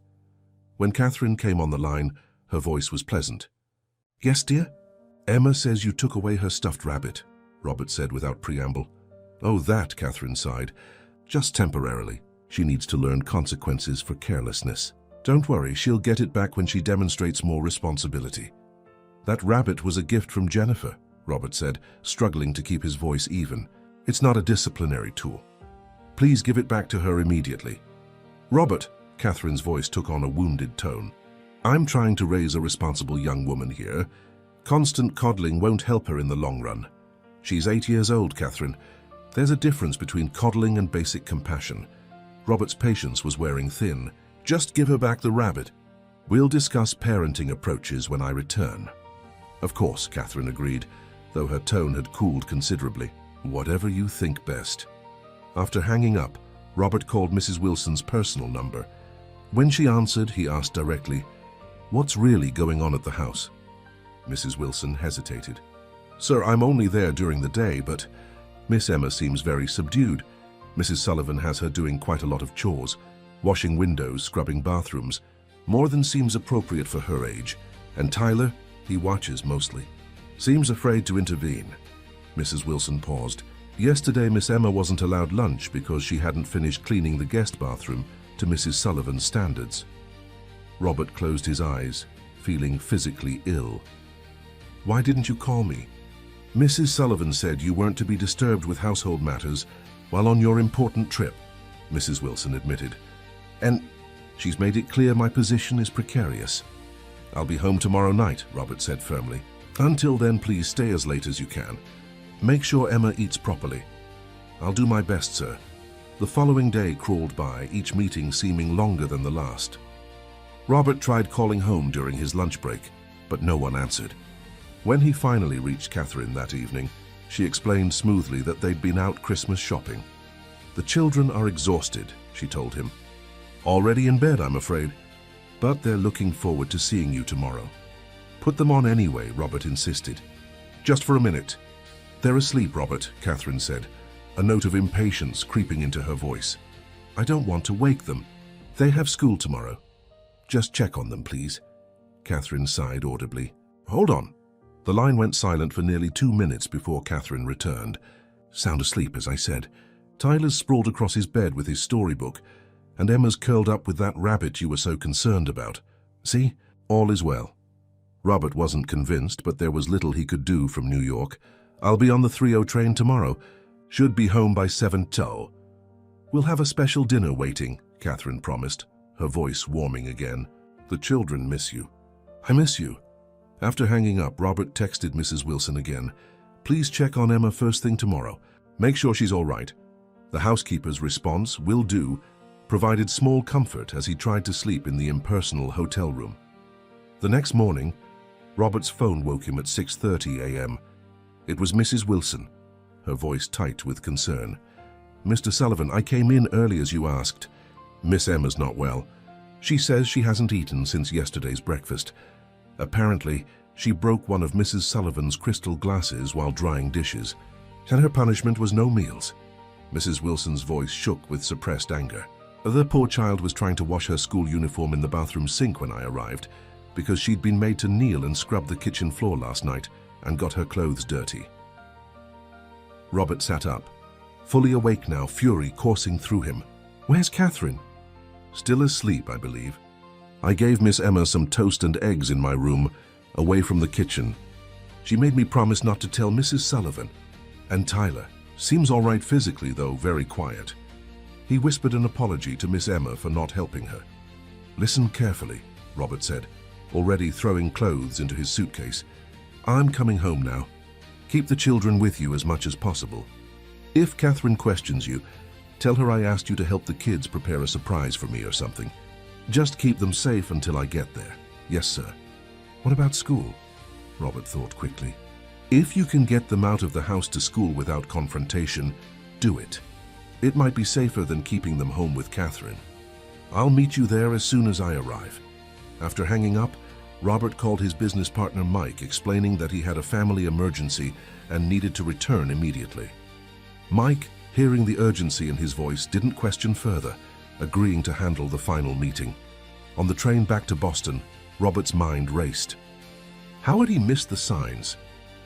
When Catherine came on the line, her voice was pleasant. "Yes, dear?" "Emma says you took away her stuffed rabbit," Robert said without preamble. "Oh, that," Catherine sighed. "Just temporarily. She needs to learn consequences for carelessness. Don't worry, she'll get it back when she demonstrates more responsibility." "That rabbit was a gift from Jennifer," Robert said, struggling to keep his voice even. "It's not a disciplinary tool. Please give it back to her immediately." "Robert," Catherine's voice took on a wounded tone, "I'm trying to raise a responsible young woman here. Constant coddling won't help her in the long run. She's 8 years old, Catherine. There's a difference between coddling and basic compassion." Robert's patience was wearing thin. "Just give her back the rabbit. We'll discuss parenting approaches when I return." "Of course," Catherine agreed, though her tone had cooled considerably. "Whatever you think best." After hanging up, Robert called Mrs. Wilson's personal number. When she answered, he asked directly, "What's really going on at the house?" Mrs. Wilson hesitated. "Sir, I'm only there during the day, but Miss Emma seems very subdued. Mrs. Sullivan has her doing quite a lot of chores, washing windows, scrubbing bathrooms, more than seems appropriate for her age. And Tyler, he watches mostly. Seems afraid to intervene." Mrs. Wilson paused. "Yesterday, Miss Emma wasn't allowed lunch because she hadn't finished cleaning the guest bathroom to Mrs. Sullivan's standards." Robert closed his eyes, feeling physically ill. "Why didn't you call me?" "Mrs. Sullivan said you weren't to be disturbed with household matters while on your important trip," Mrs. Wilson admitted. "And she's made it clear my position is precarious." "I'll be home tomorrow night," Robert said firmly. "Until then, please stay as late as you can. Make sure Emma eats properly." "I'll do my best, sir." The following day crawled by, each meeting seeming longer than the last. Robert tried calling home during his lunch break, but no one answered. When he finally reached Catherine that evening, she explained smoothly that they'd been out Christmas shopping. "The children are exhausted," she told him. "Already in bed, I'm afraid. But they're looking forward to seeing you tomorrow." "Put them on anyway," Robert insisted. "Just for a minute." "They're asleep, Robert," Catherine said, a note of impatience creeping into her voice. "I don't want to wake them." They have school tomorrow. Just check on them, please. Catherine sighed audibly. Hold on. The line went silent for nearly 2 minutes before Catherine returned. Sound asleep, as I said. Tyler's sprawled across his bed with his storybook, and Emma's curled up with that rabbit you were so concerned about. See? All is well. Robert wasn't convinced, but there was little he could do from New York. I'll be on the 3:00 train tomorrow. Should be home by 7:00. We'll have a special dinner waiting, Catherine promised, her voice warming again. The children miss you. I miss you. After hanging up, Robert texted Mrs. Wilson again. Please check on Emma first thing tomorrow. Make sure she's all right. The housekeeper's response, will do, provided small comfort as he tried to sleep in the impersonal hotel room. The next morning, Robert's phone woke him at 6:30 a.m. It was Mrs. Wilson, her voice tight with concern. Mr. Sullivan, I came in early as you asked. Miss Emma's not well. She says she hasn't eaten since yesterday's breakfast. Apparently, she broke one of Mrs. Sullivan's crystal glasses while drying dishes, and her punishment was no meals. Mrs. Wilson's voice shook with suppressed anger. The poor child was trying to wash her school uniform in the bathroom sink when I arrived, because she'd been made to kneel and scrub the kitchen floor last night and got her clothes dirty. Robert sat up, fully awake now, fury coursing through him. Where's Catherine? Still asleep, I believe. I gave Miss Emma some toast and eggs in my room, away from the kitchen. She made me promise not to tell Mrs. Sullivan. And Tyler. Seems all right physically, though very quiet. He whispered an apology to Miss Emma for not helping her. Listen carefully, Robert said, already throwing clothes into his suitcase. I'm coming home now. Keep the children with you as much as possible. If Catherine questions you, tell her I asked you to help the kids prepare a surprise for me or something. Just keep them safe until I get there. Yes, sir. What about school? Robert thought quickly. If you can get them out of the house to school without confrontation, do it. It might be safer than keeping them home with Catherine. I'll meet you there as soon as I arrive. After hanging up, Robert called his business partner Mike, explaining that he had a family emergency and needed to return immediately. Mike, hearing the urgency in his voice, didn't question further, agreeing to handle the final meeting. On the train back to Boston, Robert's mind raced. How had he missed the signs?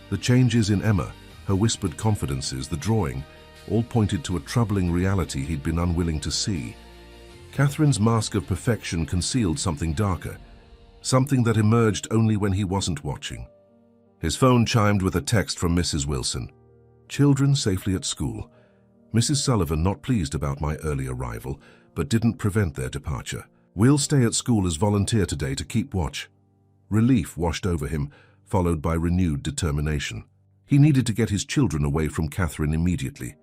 The changes in Emma, her whispered confidences, the drawing, all pointed to a troubling reality he'd been unwilling to see. Catherine's mask of perfection concealed something darker, something that emerged only when he wasn't watching. His phone chimed with a text from Mrs. Wilson. Children safely at school. Mrs. Sullivan not pleased about my early arrival, but didn't prevent their departure. We'll stay at school as volunteer today to keep watch. Relief washed over him, followed by renewed determination. He needed to get his children away from Catherine immediately,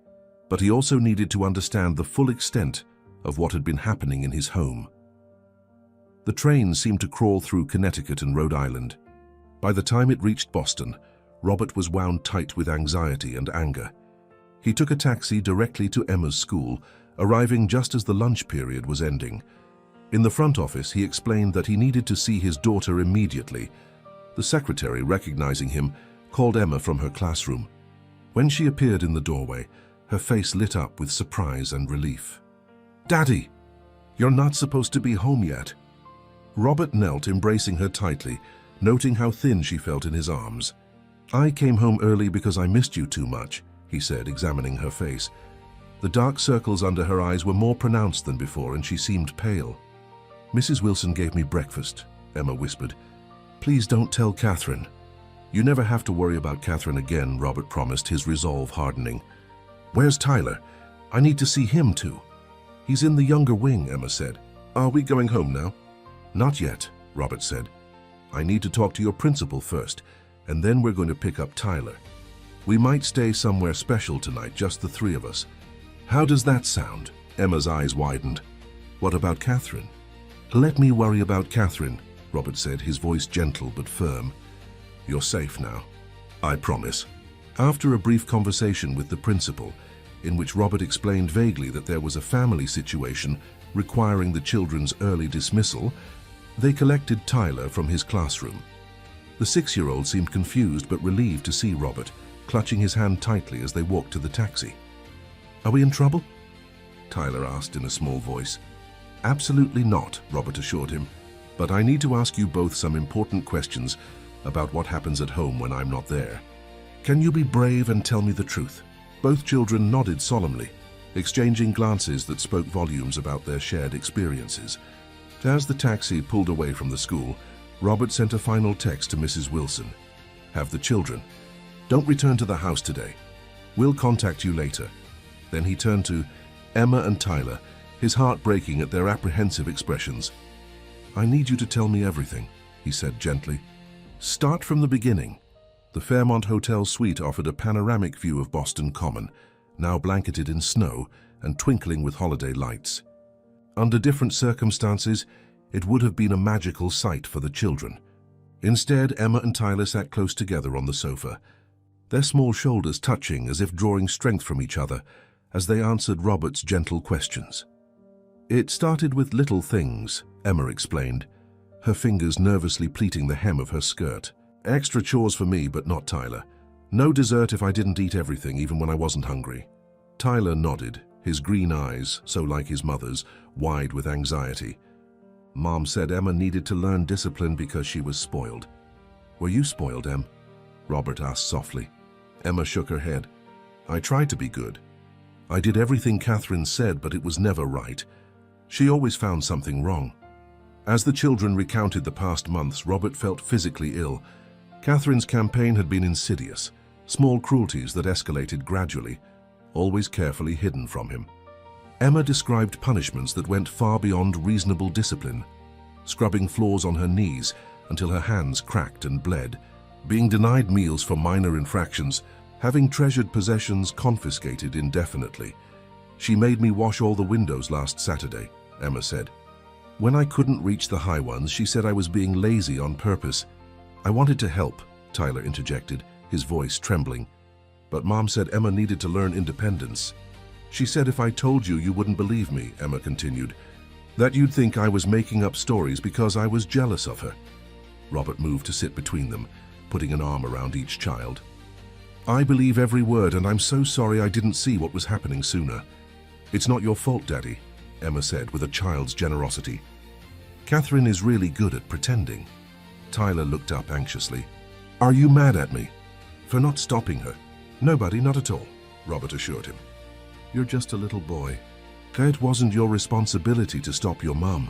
but he also needed to understand the full extent of what had been happening in his home. The train seemed to crawl through Connecticut and Rhode Island. By the time it reached Boston, Robert was wound tight with anxiety and anger. He took a taxi directly to Emma's school, arriving just as the lunch period was ending. In the front office, he explained that he needed to see his daughter immediately. The secretary, recognizing him, called Emma from her classroom. When she appeared in the doorway, her face lit up with surprise and relief. Daddy, you're not supposed to be home yet. Robert knelt, embracing her tightly, noting how thin she felt in his arms. I came home early because I missed you too much, he said, examining her face. The dark circles under her eyes were more pronounced than before, and she seemed pale. Mrs. Wilson gave me breakfast, Emma whispered. Please don't tell Catherine. You never have to worry about Catherine again, Robert promised, his resolve hardening. Where's Tyler? I need to see him too. He's in the younger wing, Emma said. Are we going home now? Not yet, Robert said. I need to talk to your principal first, and then we're going to pick up Tyler. We might stay somewhere special tonight, just the three of us. How does that sound? Emma's eyes widened. What about Catherine? Let me worry about Catherine, Robert said, his voice gentle but firm. You're safe now. I promise. After a brief conversation with the principal, in which Robert explained vaguely that there was a family situation requiring the children's early dismissal, they collected Tyler from his classroom. The 6-year-old seemed confused but relieved to see Robert, clutching his hand tightly as they walked to the taxi. Are we in trouble? Tyler asked in a small voice. Absolutely not, Robert assured him. But I need to ask you both some important questions about what happens at home when I'm not there. Can you be brave and tell me the truth? Both children nodded solemnly, exchanging glances that spoke volumes about their shared experiences. As the taxi pulled away from the school, Robert sent a final text to Mrs. Wilson. Have the children. Don't return to the house today. We'll contact you later. Then he turned to Emma and Tyler, his heart breaking at their apprehensive expressions. I need you to tell me everything, he said gently. Start from the beginning. The Fairmont Hotel suite offered a panoramic view of Boston Common, now blanketed in snow and twinkling with holiday lights. Under different circumstances, it would have been a magical sight for the children. Instead, Emma and Tyler sat close together on the sofa, their small shoulders touching as if drawing strength from each other as they answered Robert's gentle questions. It started with little things, Emma explained, her fingers nervously pleating the hem of her skirt. Extra chores for me, but not Tyler. No dessert if I didn't eat everything, even when I wasn't hungry. Tyler nodded, his green eyes, so like his mother's, wide with anxiety. Mom said Emma needed to learn discipline because she was spoiled. Were you spoiled, Em? Robert asked softly. Emma shook her head. I tried to be good. I did everything Catherine said, but it was never right. She always found something wrong. As the children recounted the past months, Robert felt physically ill. Catherine's campaign had been insidious, small cruelties that escalated gradually, always carefully hidden from him. Emma described punishments that went far beyond reasonable discipline, scrubbing floors on her knees until her hands cracked and bled, being denied meals for minor infractions, having treasured possessions confiscated indefinitely. She made me wash all the windows last Saturday, Emma said. When I couldn't reach the high ones, she said I was being lazy on purpose. I wanted to help, Tyler interjected, his voice trembling. But Mom said Emma needed to learn independence. She said if I told you, you wouldn't believe me, Emma continued. That you'd think I was making up stories because I was jealous of her. Robert moved to sit between them, putting an arm around each child. I believe every word, and I'm so sorry I didn't see what was happening sooner. It's not your fault, Daddy, Emma said with a child's generosity. Catherine is really good at pretending. Tyler looked up anxiously. Are you mad at me? For not stopping her? Nobody, not at all, Robert assured him. You're just a little boy. It wasn't your responsibility to stop your mum.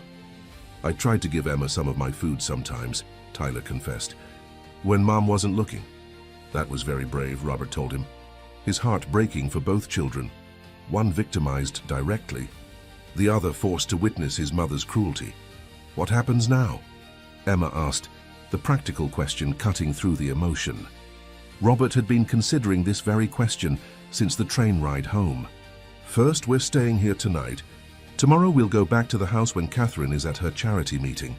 I tried to give Emma some of my food sometimes, Tyler confessed, when Mom wasn't looking. That was very brave, Robert told him, his heart breaking for both children, one victimized directly, the other forced to witness his mother's cruelty. What happens now? Emma asked, the practical question cutting through the emotion. Robert had been considering this very question since the train ride home. First, we're staying here tonight. Tomorrow we'll go back to the house when Catherine is at her charity meeting.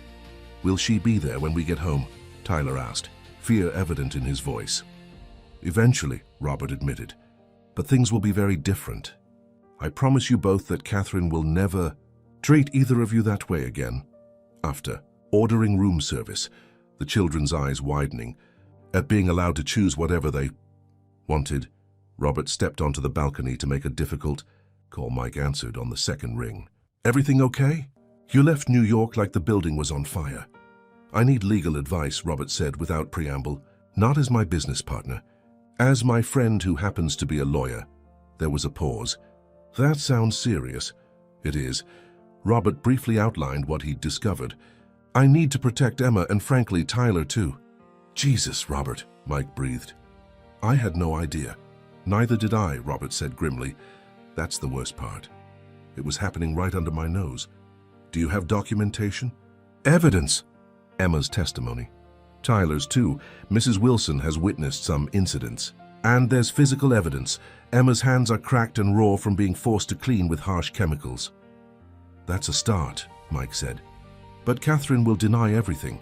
Will she be there when we get home? Tyler asked, fear evident in his voice. Eventually, Robert admitted, but things will be very different. I promise you both that Catherine will never treat either of you that way again. After ordering room service, the children's eyes widening, at being allowed to choose whatever they wanted, Robert stepped onto the balcony to make a difficult call. Mike answered on the second ring. Everything okay? You left New York like the building was on fire. I need legal advice, Robert said without preamble, not as my business partner. As my friend who happens to be a lawyer. There was a pause. That sounds serious. It is. Robert briefly outlined what he'd discovered. I need to protect Emma and frankly Tyler too. Jesus, Robert, Mike breathed. I had no idea. Neither did I, Robert said grimly. That's the worst part. It was happening right under my nose. Do you have documentation? Evidence! Emma's testimony. Tyler's too. Mrs. Wilson has witnessed some incidents. And there's physical evidence. Emma's hands are cracked and raw from being forced to clean with harsh chemicals. That's a start, Mike said. But Catherine will deny everything,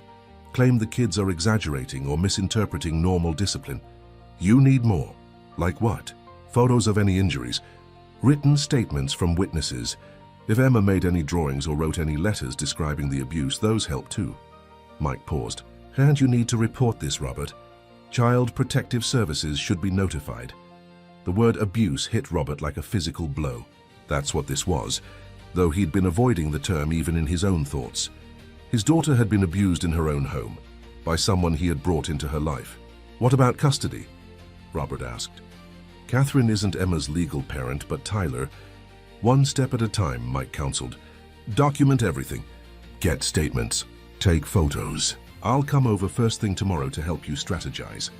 claim the kids are exaggerating or misinterpreting normal discipline. You need more. Like what? Photos of any injuries, written statements from witnesses. If Emma made any drawings or wrote any letters describing the abuse, those help too. Mike paused. And you need to report this, Robert. Child Protective Services should be notified. The word abuse hit Robert like a physical blow. That's what this was. though he'd been avoiding the term even in his own thoughts. His daughter had been abused in her own home, by someone he had brought into her life. "What about custody?" Robert asked. "Catherine isn't Emma's legal parent, but Tyler." "One step at a time," Mike counseled. "Document everything. Get statements. Take photos. I'll come over first thing tomorrow to help you strategize."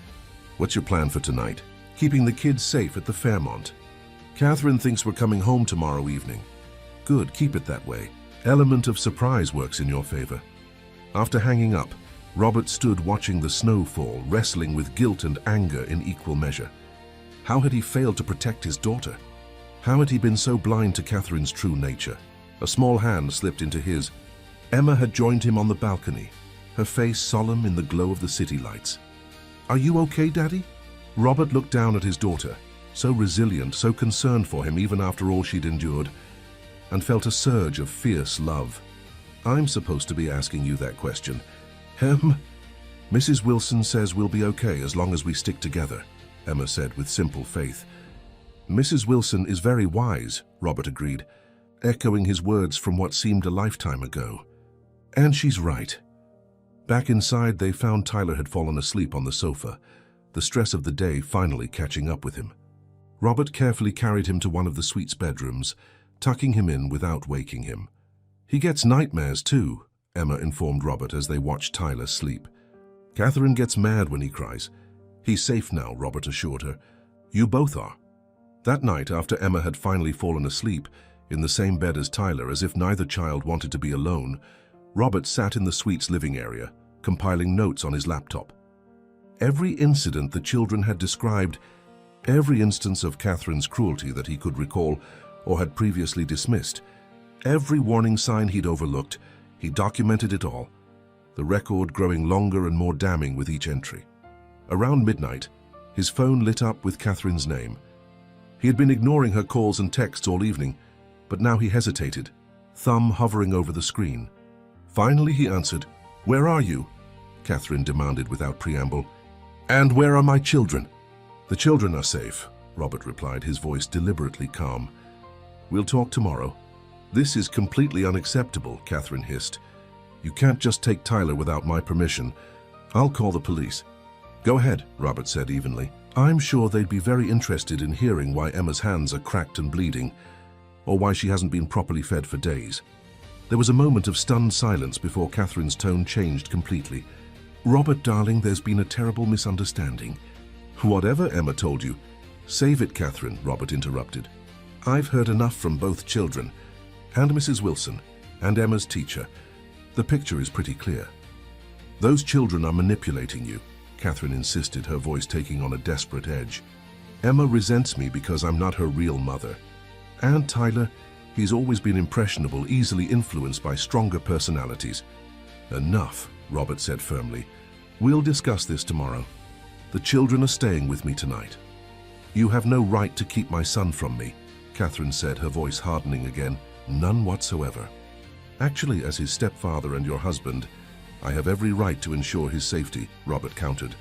"What's your plan for tonight?" "Keeping the kids safe at the Fairmont. Catherine thinks we're coming home tomorrow evening." "Good, keep it that way. Element of surprise works in your favor." After hanging up, Robert stood watching the snow fall, wrestling with guilt and anger in equal measure. How had he failed to protect his daughter? How had he been so blind to Catherine's true nature? A small hand slipped into his. Emma had joined him on the balcony, her face solemn in the glow of the city lights. "Are you okay, Daddy?" Robert looked down at his daughter, so resilient, so concerned for him even after all she'd endured, and felt a surge of fierce love. "I'm supposed to be asking you that question. Mrs. Wilson says we'll be okay as long as we stick together," Emma said with simple faith. "Mrs. Wilson is very wise," Robert agreed, echoing his words from what seemed a lifetime ago. "And she's right." Back inside, they found Tyler had fallen asleep on the sofa, the stress of the day finally catching up with him. Robert carefully carried him to one of the suite's bedrooms, tucking him in without waking him. "He gets nightmares too," Emma informed Robert as they watched Tyler sleep. "Catherine gets mad when he cries." "He's safe now," Robert assured her. "You both are." That night, after Emma had finally fallen asleep, in the same bed as Tyler, as if neither child wanted to be alone, Robert sat in the suite's living area, compiling notes on his laptop. Every incident the children had described, every instance of Catherine's cruelty that he could recall or had previously dismissed, every warning sign he'd overlooked, he documented it all, the record growing longer and more damning with each entry. Around midnight, his phone lit up with Catherine's name. He had been ignoring her calls and texts all evening, but now he hesitated, thumb hovering over the screen. Finally he answered. "Where are you?" Catherine demanded without preamble. "And where are my children?" "The children are safe," Robert replied, his voice deliberately calm. "We'll talk tomorrow." "This is completely unacceptable," Catherine hissed. "You can't just take Tyler without my permission. I'll call the police." "Go ahead," Robert said evenly. "I'm sure they'd be very interested in hearing why Emma's hands are cracked and bleeding, or why she hasn't been properly fed for days." There was a moment of stunned silence before Catherine's tone changed completely. "Robert, darling, there's been a terrible misunderstanding." "Whatever Emma told you." "Save it, Catherine," Robert interrupted. "I've heard enough from both children, and Mrs. Wilson, and Emma's teacher. The picture is pretty clear." "Those children are manipulating you," Catherine insisted, her voice taking on a desperate edge. "Emma resents me because I'm not her real mother. And Tyler, he's always been impressionable, easily influenced by stronger personalities." "Enough," Robert said firmly. "We'll discuss this tomorrow. The children are staying with me tonight." "You have no right to keep my son from me," Catherine said, her voice hardening again. "None whatsoever. Actually, as his stepfather and your husband, I have every right to ensure his safety," Robert countered.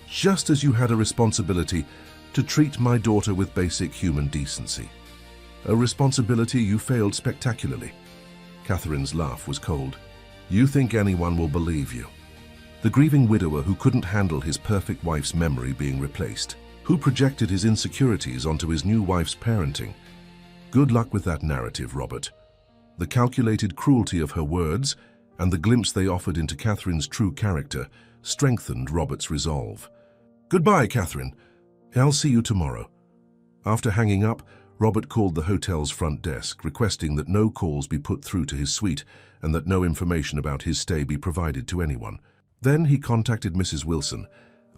"Just as you had a responsibility to treat my daughter with basic human decency. A responsibility you failed spectacularly." Catherine's laugh was cold. "You think anyone will believe you? The grieving widower who couldn't handle his perfect wife's memory being replaced, who projected his insecurities onto his new wife's parenting. Good luck with that narrative, Robert." The calculated cruelty of her words and the glimpse they offered into Catherine's true character strengthened Robert's resolve. "Goodbye, Catherine. I'll see you tomorrow." After hanging up, Robert called the hotel's front desk, requesting that no calls be put through to his suite and that no information about his stay be provided to anyone. Then he contacted Mrs. Wilson,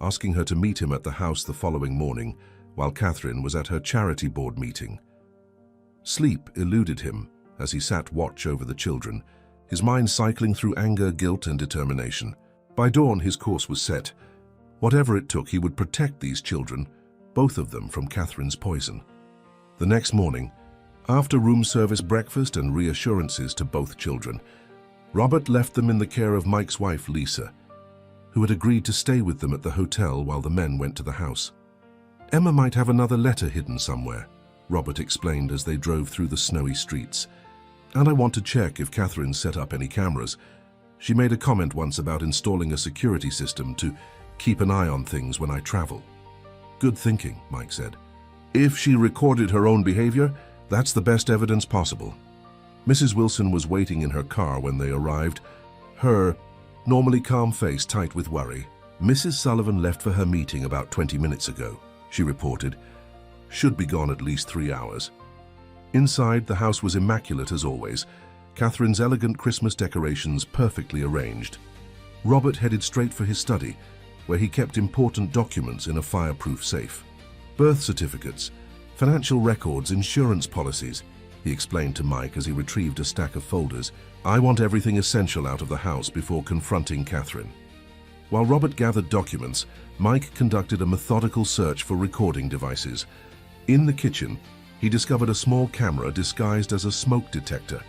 asking her to meet him at the house the following morning, while Catherine was at her charity board meeting. Sleep eluded him as he sat watch over the children, his mind cycling through anger, guilt, and determination. By dawn, his course was set. Whatever it took, he would protect these children, both of them, from Catherine's poison. The next morning, after room service breakfast and reassurances to both children, Robert left them in the care of Mike's wife, Lisa, who had agreed to stay with them at the hotel while the men went to the house. "Emma might have another letter hidden somewhere," Robert explained as they drove through the snowy streets. And I want to check if Catherine set up any cameras. She made a comment once about installing a security system to keep an eye on things when I travel. Good thinking, Mike said. If she recorded her own behavior, that's the best evidence possible. Mrs. Wilson was waiting in her car when they arrived, her normally calm face tight with worry. Mrs. Sullivan left for her meeting about 20 minutes ago, she reported. Should be gone at least 3 hours. Inside, the house was immaculate as always, Catherine's elegant Christmas decorations perfectly arranged. Robert headed straight for his study, where he kept important documents in a fireproof safe. Birth certificates, financial records, insurance policies, he explained to Mike as he retrieved a stack of folders. I want everything essential out of the house before confronting Catherine. While Robert gathered documents, Mike conducted a methodical search for recording devices. In the kitchen, he discovered a small camera disguised as a smoke detector.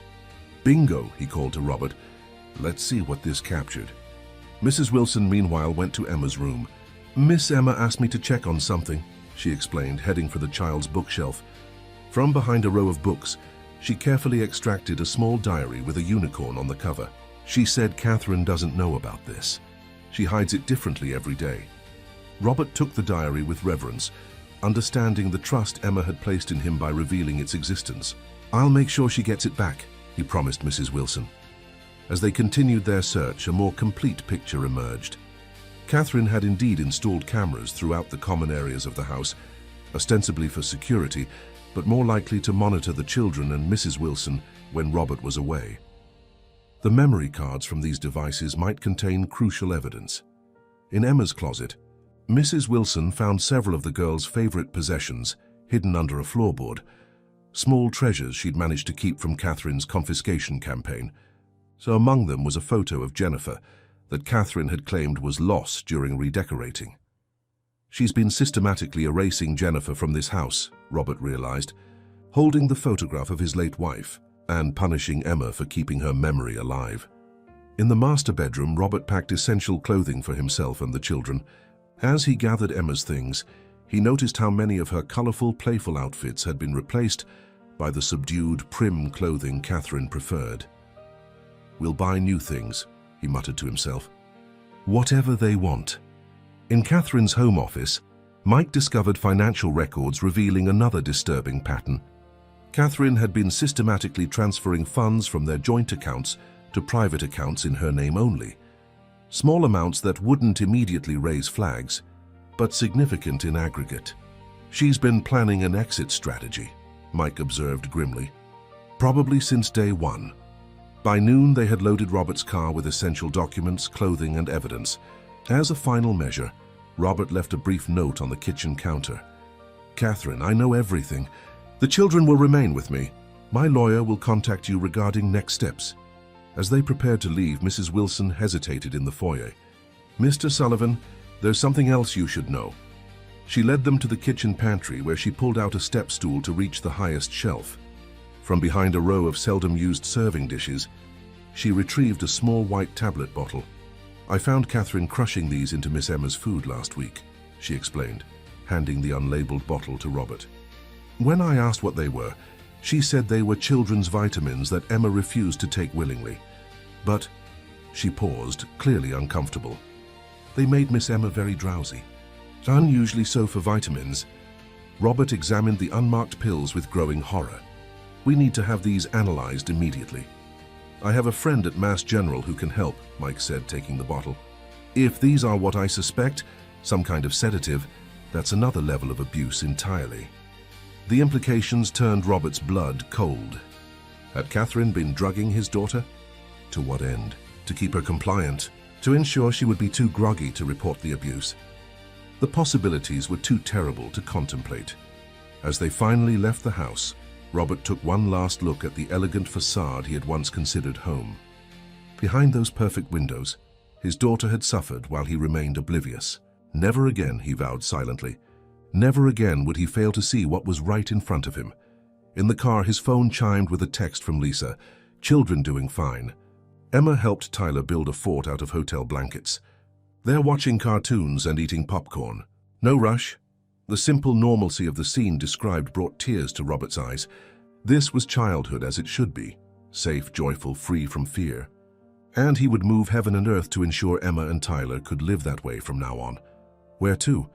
Bingo, he called to Robert. Let's see what this captured. Mrs. Wilson, meanwhile, went to Emma's room. Miss Emma asked me to check on something, she explained, heading for the child's bookshelf. From behind a row of books, she carefully extracted a small diary with a unicorn on the cover. She said Catherine doesn't know about this. She hides it differently every day. Robert took the diary with reverence, understanding the trust Emma had placed in him by revealing its existence. I'll make sure she gets it back, he promised Mrs. Wilson. As they continued their search, a more complete picture emerged. Catherine had indeed installed cameras throughout the common areas of the house, ostensibly for security, but more likely to monitor the children and Mrs. Wilson when Robert was away. The memory cards from these devices might contain crucial evidence. In Emma's closet, Mrs. Wilson found several of the girls' favorite possessions hidden under a floorboard, small treasures she'd managed to keep from Catherine's confiscation campaign. So among them was a photo of Jennifer that Catherine had claimed was lost during redecorating. She's been systematically erasing Jennifer from this house, Robert realized, holding the photograph of his late wife and punishing Emma for keeping her memory alive. In the master bedroom, Robert packed essential clothing for himself and the children. As he gathered Emma's things, he noticed how many of her colorful, playful outfits had been replaced by the subdued, prim clothing Catherine preferred. We'll buy new things, he muttered to himself. Whatever they want. In Catherine's home office, Mike discovered financial records revealing another disturbing pattern. Catherine had been systematically transferring funds from their joint accounts to private accounts in her name only. Small amounts that wouldn't immediately raise flags, but significant in aggregate. She's been planning an exit strategy, Mike observed grimly. Probably since day one. By noon, they had loaded Robert's car with essential documents, clothing, and evidence. As a final measure, Robert left a brief note on the kitchen counter. Catherine, I know everything. The children will remain with me. My lawyer will contact you regarding next steps. As they prepared to leave, Mrs. Wilson hesitated in the foyer. Mr. Sullivan, there's something else you should know. She led them to the kitchen pantry where she pulled out a step stool to reach the highest shelf. From behind a row of seldom-used serving dishes, she retrieved a small white tablet bottle. I found Catherine crushing these into Miss Emma's food last week, she explained, handing the unlabeled bottle to Robert. When I asked what they were, she said they were children's vitamins that Emma refused to take willingly. But, she paused, clearly uncomfortable. They made Miss Emma very drowsy. Unusually so for vitamins. Robert examined the unmarked pills with growing horror. We need to have these analyzed immediately. I have a friend at Mass General who can help, Mike said, taking the bottle. If these are what I suspect, some kind of sedative, that's another level of abuse entirely. The implications turned Robert's blood cold. Had Catherine been drugging his daughter? To what end? To keep her compliant, to ensure she would be too groggy to report the abuse. The possibilities were too terrible to contemplate. As they finally left the house, Robert took one last look at the elegant facade he had once considered home. Behind those perfect windows, his daughter had suffered while he remained oblivious. Never again, he vowed silently. Never again would he fail to see what was right in front of him. In the car, his phone chimed with a text from Lisa. Children doing fine. Emma helped Tyler build a fort out of hotel blankets. They're watching cartoons and eating popcorn. No rush. The simple normalcy of the scene described brought tears to Robert's eyes. This was childhood as it should be. safe, joyful, free from fear. And he would move heaven and earth to ensure Emma and Tyler could live that way from now on. Where to?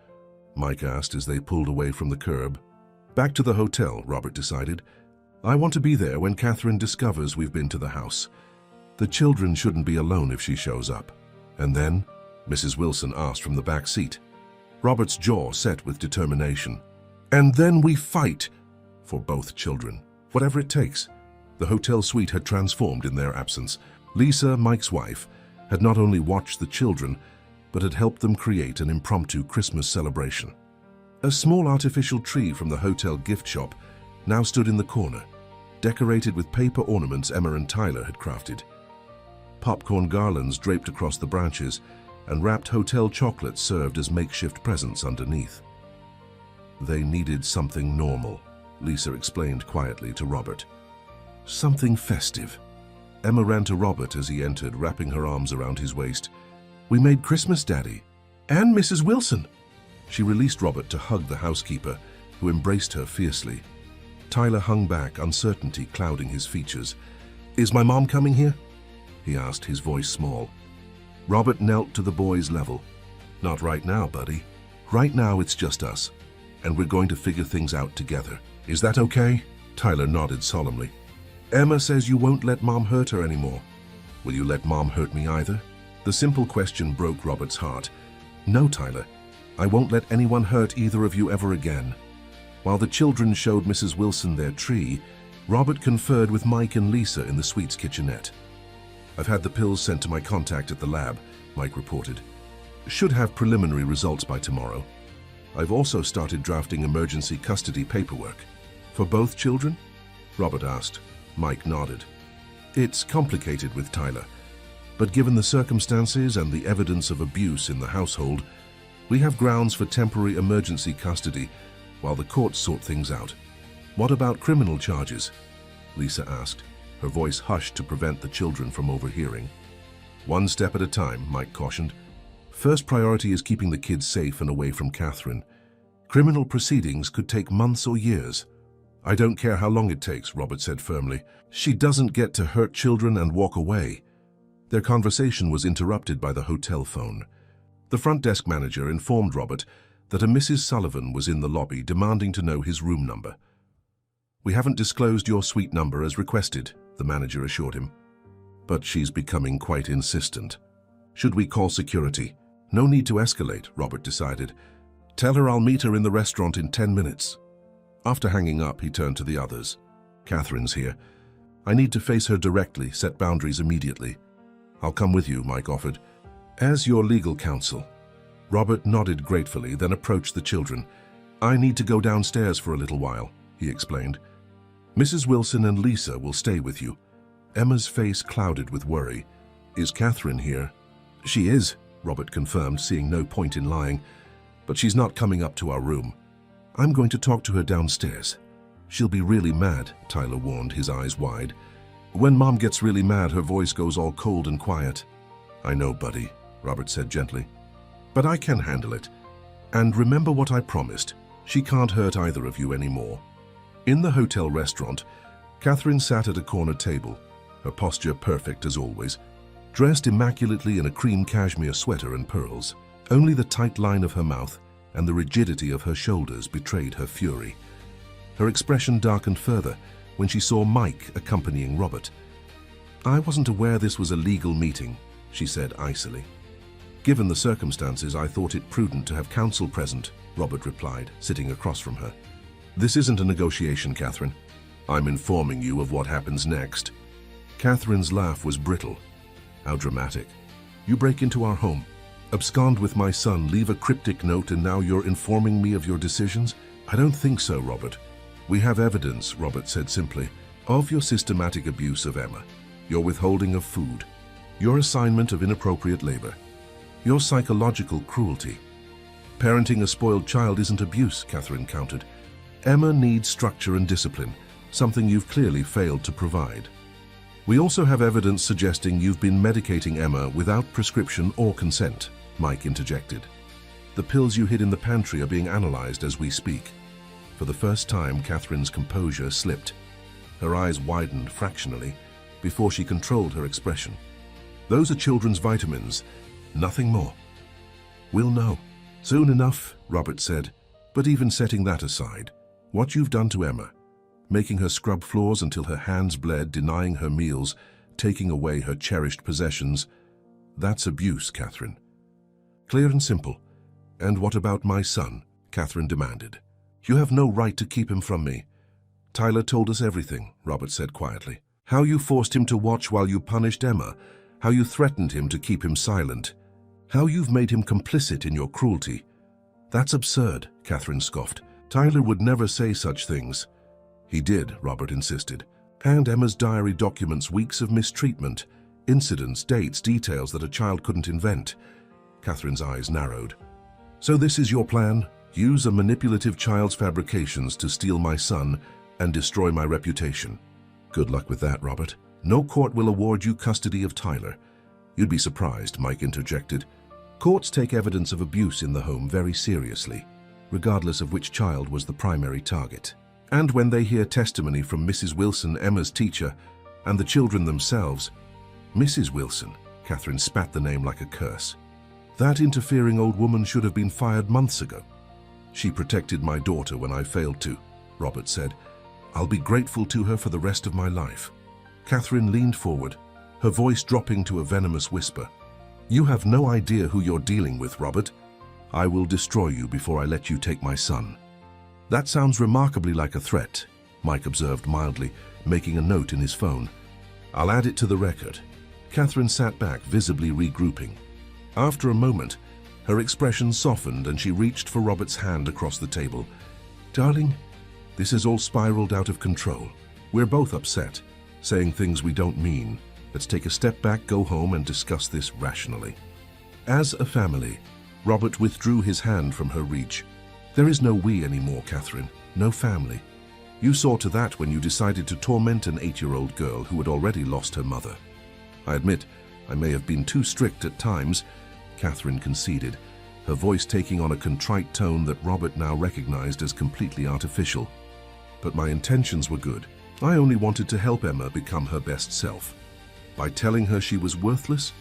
Mike asked as they pulled away from the curb. Back to the hotel, Robert decided. I want to be there when Catherine discovers we've been to the house. The children shouldn't be alone if she shows up. And then, Mrs. Wilson asked from the back seat. Robert's jaw set with determination. And then we fight for both children, whatever it takes. The hotel suite had transformed in their absence. Lisa, Mike's wife, had not only watched the children, but had helped them create an impromptu Christmas celebration. A small artificial tree from the hotel gift shop now stood in the corner, decorated with paper ornaments Emma and Tyler had crafted. Popcorn garlands draped across the branches, and wrapped hotel chocolates served as makeshift presents underneath. They needed something normal, Lisa explained quietly to Robert. Something festive. Emma ran to Robert as he entered, wrapping her arms around his waist. We made Christmas, Daddy. And Mrs. Wilson. She released Robert to hug the housekeeper, who embraced her fiercely. Tyler hung back, uncertainty clouding his features. Is my mom coming here? He asked, his voice small. Robert knelt to the boy's level. Not right now, buddy. Right now it's just us, and we're going to figure things out together. Is that okay? Tyler nodded solemnly. Emma says you won't let Mom hurt her anymore. Will you let Mom hurt me either? The simple question broke Robert's heart. No, Tyler. I won't let anyone hurt either of you ever again. While the children showed Mrs. Wilson their tree, Robert conferred with Mike and Lisa in the suite's kitchenette. I've had the pills sent to my contact at the lab, Mike reported. Should have preliminary results by tomorrow. I've also started drafting emergency custody paperwork. For both children? Robert asked. Mike nodded. It's complicated with Tyler, but given the circumstances and the evidence of abuse in the household, we have grounds for temporary emergency custody while the courts sort things out. What about criminal charges? Lisa asked, her voice hushed to prevent the children from overhearing. One step at a time, Mike cautioned. First priority is keeping the kids safe and away from Catherine. Criminal proceedings could take months or years. I don't care how long it takes, Robert said firmly. She doesn't get to hurt children and walk away. Their conversation was interrupted by the hotel phone. The front desk manager informed Robert that a Mrs. Sullivan was in the lobby demanding to know his room number. We haven't disclosed your suite number as requested, the manager assured him. But she's becoming quite insistent. Should we call security? No need to escalate, Robert decided. Tell her I'll meet her in the restaurant in 10 minutes. After hanging up, he turned to the others. Catherine's here. I need to face her directly, set boundaries immediately. I'll come with you, Mike offered. As your legal counsel. Robert nodded gratefully, then approached the children. I need to go downstairs for a little while, he explained. Mrs. Wilson and Lisa will stay with you. Emma's face clouded with worry. Is Catherine here? She is, Robert confirmed, seeing no point in lying. But she's not coming up to our room. I'm going to talk to her downstairs. She'll be really mad, Tyler warned, his eyes wide. When Mom gets really mad, her voice goes all cold and quiet. I know, buddy, Robert said gently. But I can handle it. And remember what I promised. She can't hurt either of you anymore. In the hotel restaurant, Catherine sat at a corner table, her posture perfect as always, dressed immaculately in a cream cashmere sweater and pearls. Only the tight line of her mouth and the rigidity of her shoulders betrayed her fury. Her expression darkened further when she saw Mike accompanying Robert. I wasn't aware this was a legal meeting, she said icily. Given the circumstances, I thought it prudent to have counsel present, Robert replied, sitting across from her. This isn't a negotiation, Catherine. I'm informing you of what happens next. Catherine's laugh was brittle. How dramatic. You break into our home, abscond with my son, leave a cryptic note, and now you're informing me of your decisions? I don't think so, Robert. We have evidence, Robert said simply, of your systematic abuse of Emma, your withholding of food, your assignment of inappropriate labor, your psychological cruelty. Parenting a spoiled child isn't abuse, Catherine countered. Emma needs structure and discipline, something you've clearly failed to provide. We also have evidence suggesting you've been medicating Emma without prescription or consent, Mike interjected. The pills you hid in the pantry are being analyzed as we speak. For the first time, Catherine's composure slipped. Her eyes widened fractionally. before she controlled her expression. Those are children's vitamins, nothing more. We'll know. Soon enough, Robert said. But even setting that aside, what you've done to Emma, making her scrub floors until her hands bled, denying her meals, taking away her cherished possessions, that's abuse, Catherine. Clear and simple. And what about my son? Catherine demanded. You have no right to keep him from me. Tyler told us everything, Robert said quietly. How you forced him to watch while you punished Emma, how you threatened him to keep him silent, how you've made him complicit in your cruelty. That's absurd, Catherine scoffed. Tyler would never say such things. He did, Robert insisted. And Emma's diary documents weeks of mistreatment, incidents, dates, details that a child couldn't invent. Catherine's eyes narrowed. So this is your plan? Use a manipulative child's fabrications to steal my son and destroy my reputation. Good luck with that, Robert. No court will award you custody of Tyler. You'd be surprised, Mike interjected. Courts take evidence of abuse in the home very seriously, regardless of which child was the primary target. And when they hear testimony from Mrs. Wilson, Emma's teacher, and the children themselves, Mrs. Wilson, Catherine spat the name like a curse. That interfering old woman should have been fired months ago. She protected my daughter when I failed to, Robert said. I'll be grateful to her for the rest of my life. Catherine leaned forward, her voice dropping to a venomous whisper. You have no idea who you're dealing with, Robert. I will destroy you before I let you take my son. That sounds remarkably like a threat, Mike observed mildly, making a note in his phone. I'll add it to the record. Catherine sat back, visibly regrouping. After a moment, her expression softened and she reached for Robert's hand across the table. Darling, this has all spiraled out of control. We're both upset, saying things we don't mean. Let's take a step back, go home, and discuss this rationally. As a family, Robert withdrew his hand from her reach. There is no we anymore, Catherine. No family. You saw to that when you decided to torment an 8-year-old girl who had already lost her mother. I admit, I may have been too strict at times, Catherine conceded, her voice taking on a contrite tone that Robert now recognized as completely artificial. But my intentions were good. I only wanted to help Emma become her best self. By telling her she was worthless,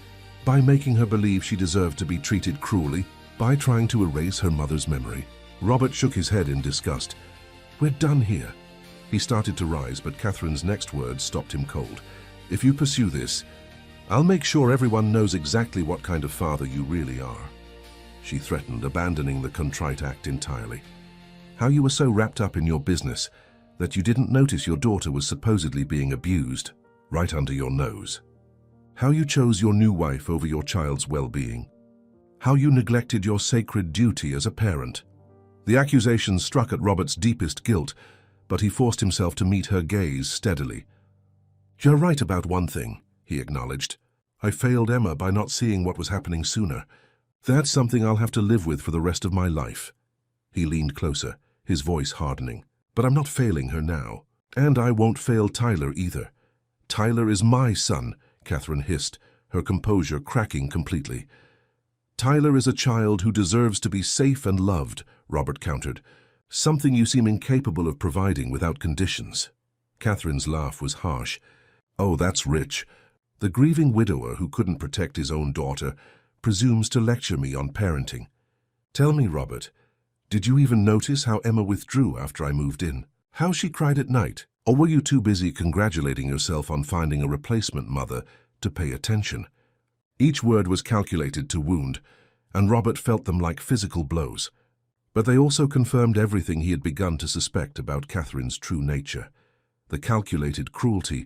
by making her believe she deserved to be treated cruelly, by trying to erase her mother's memory. Robert shook his head in disgust. We're done here. He started to rise, but Catherine's next words stopped him cold. If you pursue this, I'll make sure everyone knows exactly what kind of father you really are. She threatened, abandoning the contrite act entirely. How you were so wrapped up in your business that you didn't notice your daughter was supposedly being abused, right under your nose. How you chose your new wife over your child's well-being. How you neglected your sacred duty as a parent. The accusations struck at Robert's deepest guilt, but he forced himself to meet her gaze steadily. You're right about one thing, he acknowledged. I failed Emma by not seeing what was happening sooner. That's something I'll have to live with for the rest of my life. He leaned closer, his voice hardening. But I'm not failing her now. And I won't fail Tyler either. Tyler is my son, Catherine hissed, her composure cracking completely. Tyler is a child who deserves to be safe and loved, Robert countered. Something you seem incapable of providing without conditions. Catherine's laugh was harsh. Oh, that's rich. The grieving widower who couldn't protect his own daughter presumes to lecture me on parenting. Tell me, Robert, did you even notice how Emma withdrew after I moved in? How she cried at night? Or were you too busy congratulating yourself on finding a replacement mother to pay attention? Each word was calculated to wound, and Robert felt them like physical blows. But they also confirmed everything he had begun to suspect about Catherine's true nature. The calculated cruelty,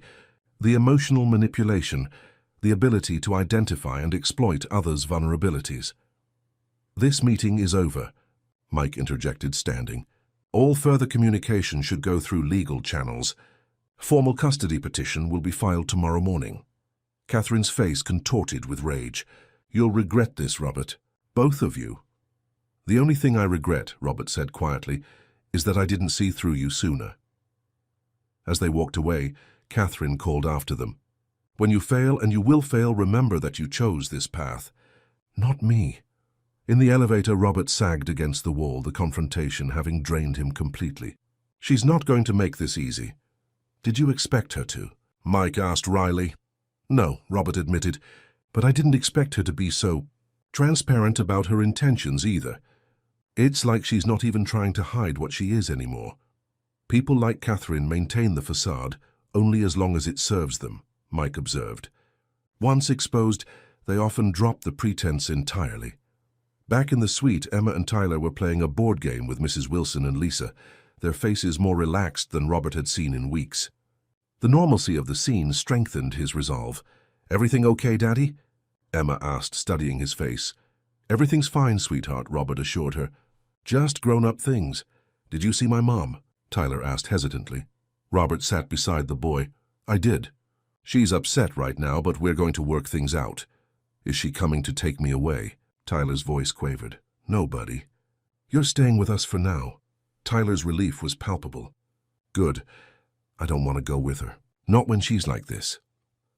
the emotional manipulation, the ability to identify and exploit others' vulnerabilities. This meeting is over, Mike interjected, standing. All further communication should go through legal channels. Formal custody petition will be filed tomorrow morning. Catherine's face contorted with rage. You'll regret this, Robert. Both of you. The only thing I regret, Robert said quietly, is that I didn't see through you sooner. As they walked away, Catherine called after them. When you fail, and you will fail, remember that you chose this path. Not me. In the elevator, Robert sagged against the wall, the confrontation having drained him completely. She's not going to make this easy. Did you expect her to? Mike asked wryly. No, Robert admitted, but I didn't expect her to be so transparent about her intentions either. It's like she's not even trying to hide what she is anymore. People like Catherine maintain the facade only as long as it serves them, Mike observed. Once exposed, they often drop the pretense entirely. Back in the suite, Emma and Tyler were playing a board game with Mrs. Wilson and Lisa, their faces more relaxed than Robert had seen in weeks. The normalcy of the scene strengthened his resolve. "Everything okay, Daddy?" Emma asked, studying his face. "Everything's fine, sweetheart," Robert assured her. "Just grown-up things. Did you see my mom?" Tyler asked hesitantly. Robert sat beside the boy. "I did. She's upset right now, but we're going to work things out." "Is she coming to take me away?" Tyler's voice quavered. "No, buddy. You're staying with us for now." Tyler's relief was palpable. "Good. I don't want to go with her. Not when she's like this."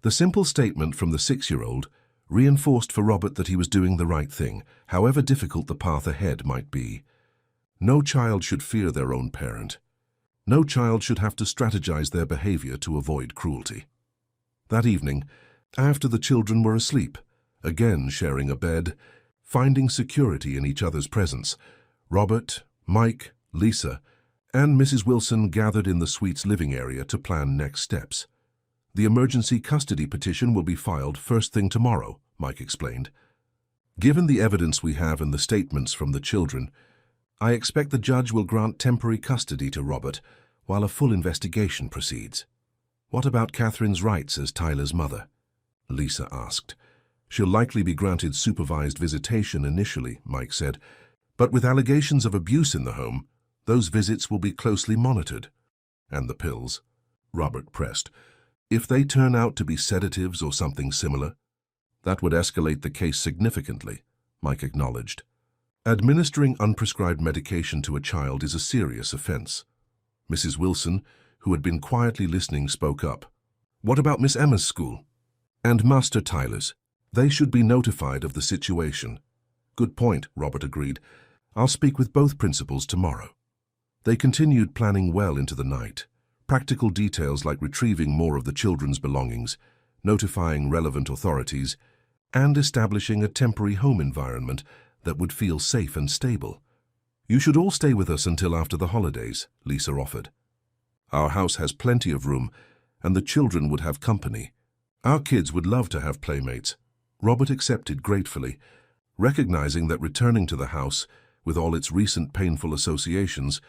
The simple statement from the 6-year-old reinforced for Robert that he was doing the right thing, however difficult the path ahead might be. No child should fear their own parent. No child should have to strategize their behavior to avoid cruelty. That evening, after the children were asleep, again sharing a bed, finding security in each other's presence, Robert, Mike, Lisa, and Mrs. Wilson gathered in the suite's living area to plan next steps. "The emergency custody petition will be filed first thing tomorrow," Mike explained. "Given the evidence we have and the statements from the children, I expect the judge will grant temporary custody to Robert while a full investigation proceeds." "What about Catherine's rights as Tyler's mother?" Lisa asked. "She'll likely be granted supervised visitation initially," Mike said, "but with allegations of abuse in the home, those visits will be closely monitored." "And the pills?" Robert pressed. "If they turn out to be sedatives or something similar, that would escalate the case significantly," Mike acknowledged. "Administering unprescribed medication to a child is a serious offense." Mrs. Wilson, who had been quietly listening, spoke up. "What about Miss Emma's school?" "And Master Tyler's. They should be notified of the situation." "Good point," Robert agreed. "I'll speak with both principals tomorrow." They continued planning well into the night. Practical details like retrieving more of the children's belongings, notifying relevant authorities, and establishing a temporary home environment that would feel safe and stable. "You should all stay with us until after the holidays," Lisa offered. "Our house has plenty of room, and the children would have company. Our kids would love to have playmates." Robert accepted gratefully, recognizing that returning to the house, with all its recent painful associations,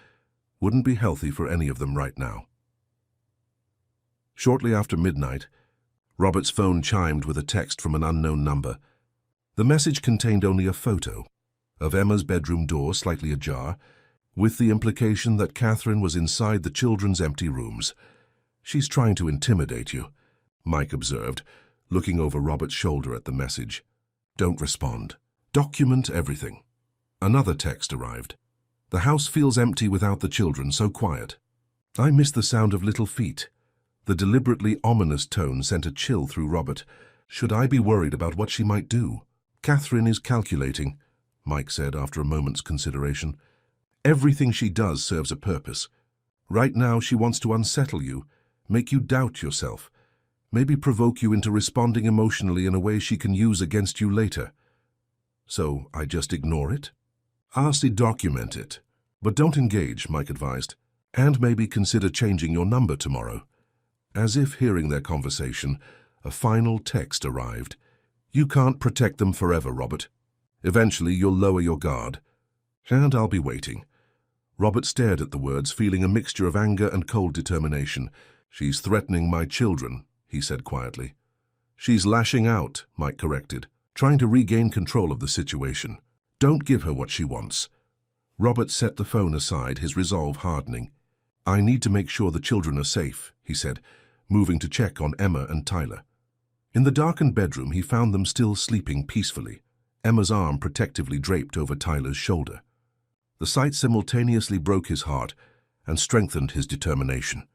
wouldn't be healthy for any of them right now. Shortly after midnight, Robert's phone chimed with a text from an unknown number. The message contained only a photo of Emma's bedroom door slightly ajar, with the implication that Catherine was inside the children's empty rooms. "She's trying to intimidate you," Mike observed, looking over Robert's shoulder at the message. "Don't respond. Document everything." Another text arrived. "The house feels empty without the children, so quiet. I miss the sound of little feet." The deliberately ominous tone sent a chill through Robert. Should I be worried about what she might do? "Catherine is calculating," Mike said after a moment's consideration. "Everything she does serves a purpose. Right now she wants to unsettle you, make you doubt yourself, maybe provoke you into responding emotionally in a way she can use against you later. So I just ignore it?" "Ask, document it. But don't engage," Mike advised. "And maybe consider changing your number tomorrow." As if hearing their conversation, a final text arrived. "You can't protect them forever, Robert. Eventually you'll lower your guard. And I'll be waiting." Robert stared at the words, feeling a mixture of anger and cold determination. "She's threatening my children," he said quietly. "She's lashing out," Mike corrected, trying to regain control of the situation. "Don't give her what she wants." Robert set the phone aside, his resolve hardening. "I need to make sure the children are safe," he said, moving to check on Emma and Tyler. In the darkened bedroom, he found them still sleeping peacefully, Emma's arm protectively draped over Tyler's shoulder. The sight simultaneously broke his heart and strengthened his determination.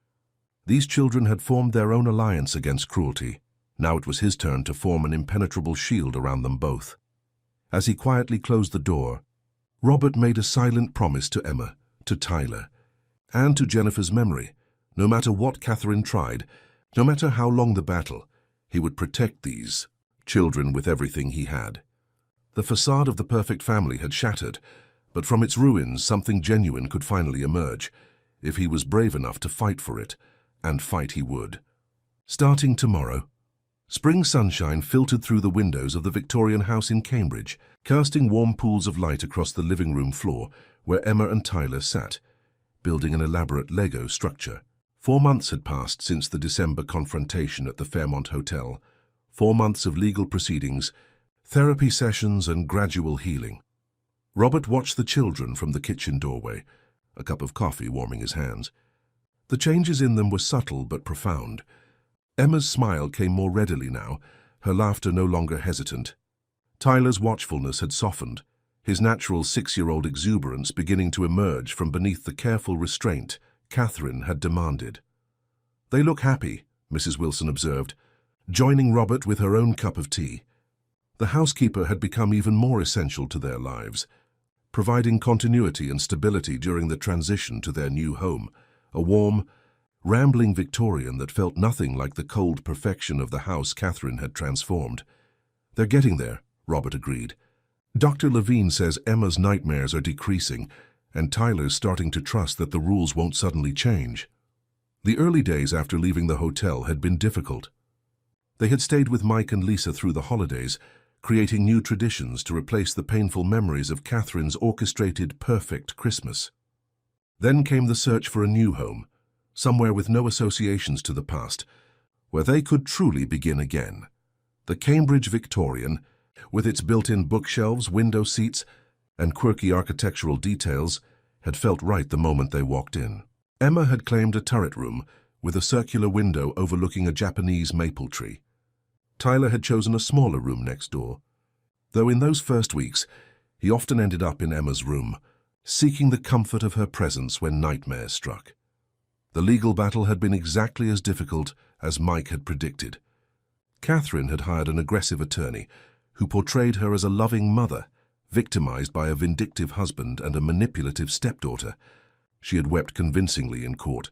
These children had formed their own alliance against cruelty. Now it was his turn to form an impenetrable shield around them both. As he quietly closed the door, Robert made a silent promise to Emma, to Tyler, and to Jennifer's memory. No matter what Catherine tried, No matter how long the battle, he would protect these children with everything he had. The facade of the perfect family had shattered, but from its ruins something genuine could finally emerge, if he was brave enough to fight for it, and fight he would. Starting tomorrow, spring sunshine filtered through the windows of the Victorian house in Cambridge, casting warm pools of light across the living room floor where Emma and Tyler sat, building an elaborate Lego structure. 4 months had passed since the December confrontation at the Fairmont Hotel. 4 months of legal proceedings, therapy sessions, and gradual healing. Robert watched the children from the kitchen doorway, a cup of coffee warming his hands. The changes in them were subtle but profound. Emma's smile came more readily now, her laughter no longer hesitant. Tyler's watchfulness had softened, his natural 6-year-old exuberance beginning to emerge from beneath the careful restraint Catherine had demanded. "They look happy," Mrs. Wilson observed, joining Robert with her own cup of tea. The housekeeper had become even more essential to their lives, providing continuity and stability during the transition to their new home, a warm, rambling Victorian that felt nothing like the cold perfection of the house Catherine had transformed. "They're getting there," Robert agreed. "Dr. Levine says Emma's nightmares are decreasing, and Tyler's starting to trust that the rules won't suddenly change." The early days after leaving the hotel had been difficult. They had stayed with Mike and Lisa through the holidays, creating new traditions to replace the painful memories of Catherine's orchestrated, perfect Christmas. Then came the search for a new home, somewhere with no associations to the past, where they could truly begin again. The Cambridge Victorian, with its built-in bookshelves, window seats, and quirky architectural details, had felt right the moment they walked in. Emma had claimed a turret room with a circular window overlooking a Japanese maple tree. Tyler had chosen a smaller room next door, though in those first weeks he often ended up in Emma's room, seeking the comfort of her presence when nightmares struck. The legal battle had been exactly as difficult as Mike had predicted. Catherine had hired an aggressive attorney who portrayed her as a loving mother, victimized by a vindictive husband and a manipulative stepdaughter. She had wept convincingly in court,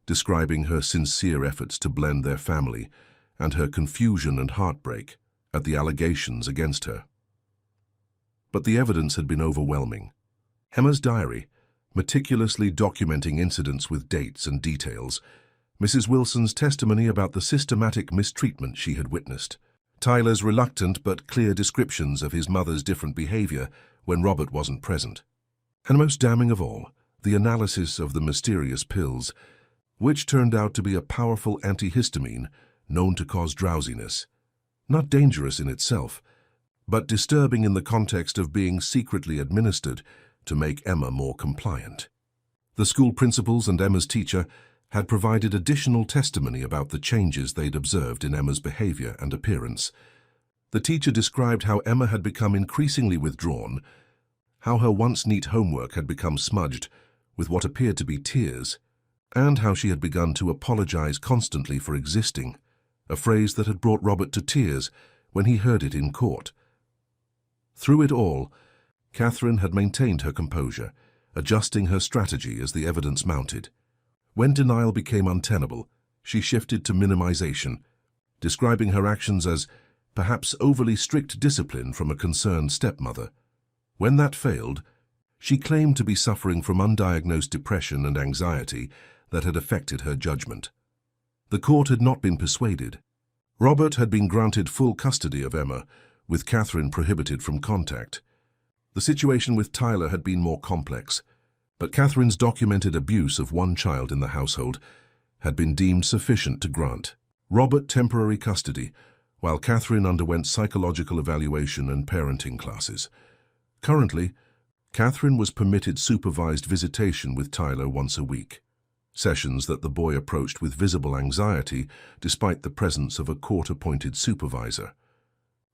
describing her sincere efforts to blend their family and her confusion and heartbreak at the allegations against her. But the evidence had been overwhelming. Emma's diary, meticulously documenting incidents with dates and details, Mrs. Wilson's testimony about the systematic mistreatment she had witnessed, Tyler's reluctant but clear descriptions of his mother's different behavior when Robert wasn't present, and most damning of all, the analysis of the mysterious pills, which turned out to be a powerful antihistamine known to cause drowsiness. Not dangerous in itself, but disturbing in the context of being secretly administered to make Emma more compliant. The school principals and Emma's teacher had provided additional testimony about the changes they'd observed in Emma's behavior and appearance. The teacher described how Emma had become increasingly withdrawn, how her once neat homework had become smudged with what appeared to be tears, and how she had begun to apologize constantly for existing, a phrase that had brought Robert to tears when he heard it in court. Through it all, Catherine had maintained her composure, adjusting her strategy as the evidence mounted. When denial became untenable, she shifted to minimization, describing her actions as perhaps overly strict discipline from a concerned stepmother. When that failed, she claimed to be suffering from undiagnosed depression and anxiety that had affected her judgment. The court had not been persuaded. Robert had been granted full custody of Emma, with Catherine prohibited from contact. The situation with Tyler had been more complex, but Catherine's documented abuse of one child in the household had been deemed sufficient to grant Robert temporary custody, while Catherine underwent psychological evaluation and parenting classes. Currently, Catherine was permitted supervised visitation with Tyler once a week, sessions that the boy approached with visible anxiety despite the presence of a court-appointed supervisor.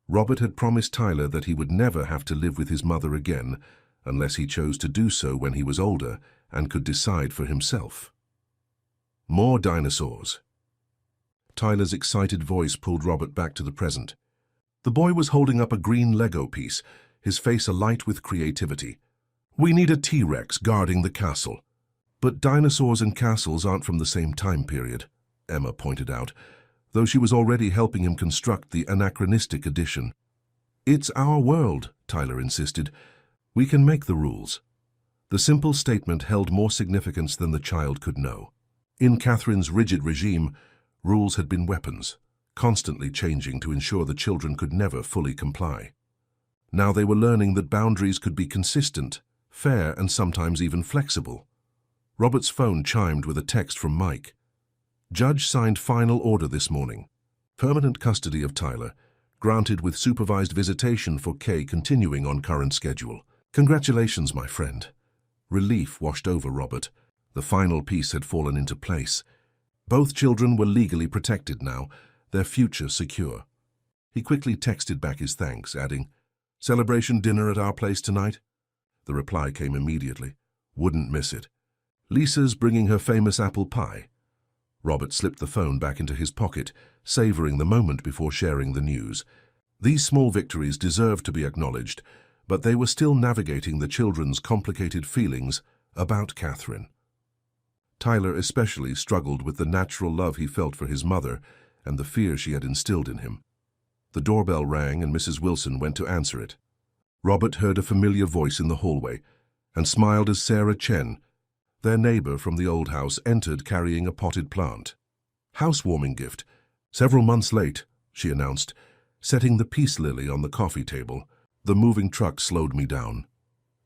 Robert had promised Tyler that he would never have to live with his mother again unless he chose to do so when he was older and could decide for himself. More dinosaurs. Tyler's excited voice pulled Robert back to the present. The boy was holding up a green Lego piece, his face alight with creativity. "We need a T-Rex guarding the castle." "But dinosaurs and castles aren't from the same time period," Emma pointed out, though she was already helping him construct the anachronistic edition. "It's our world," Tyler insisted. "We can make the rules." The simple statement held more significance than the child could know. In Catherine's rigid regime, rules had been weapons, constantly changing to ensure the children could never fully comply. Now they were learning that boundaries could be consistent, fair, and sometimes even flexible. Robert's phone chimed with a text from Mike. "Judge signed final order this morning. Permanent custody of Tyler, granted with supervised visitation for Kay continuing on current schedule. Congratulations, my friend." Relief washed over Robert. The final piece had fallen into place. Both children were legally protected now, their future secure. He quickly texted back his thanks, adding, "Celebration dinner at our place tonight?" The reply came immediately. "Wouldn't miss it. Lisa's bringing her famous apple pie." Robert slipped the phone back into his pocket, savoring the moment before sharing the news. These small victories deserved to be acknowledged, but they were still navigating the children's complicated feelings about Catherine. Tyler especially struggled with the natural love he felt for his mother and the fear she had instilled in him. The doorbell rang and Mrs. Wilson went to answer it. Robert heard a familiar voice in the hallway and smiled as Sarah Chen, their neighbor from the old house, entered carrying a potted plant. "Housewarming gift. Several months late," she announced, setting the peace lily on the coffee table. The moving truck slowed me down.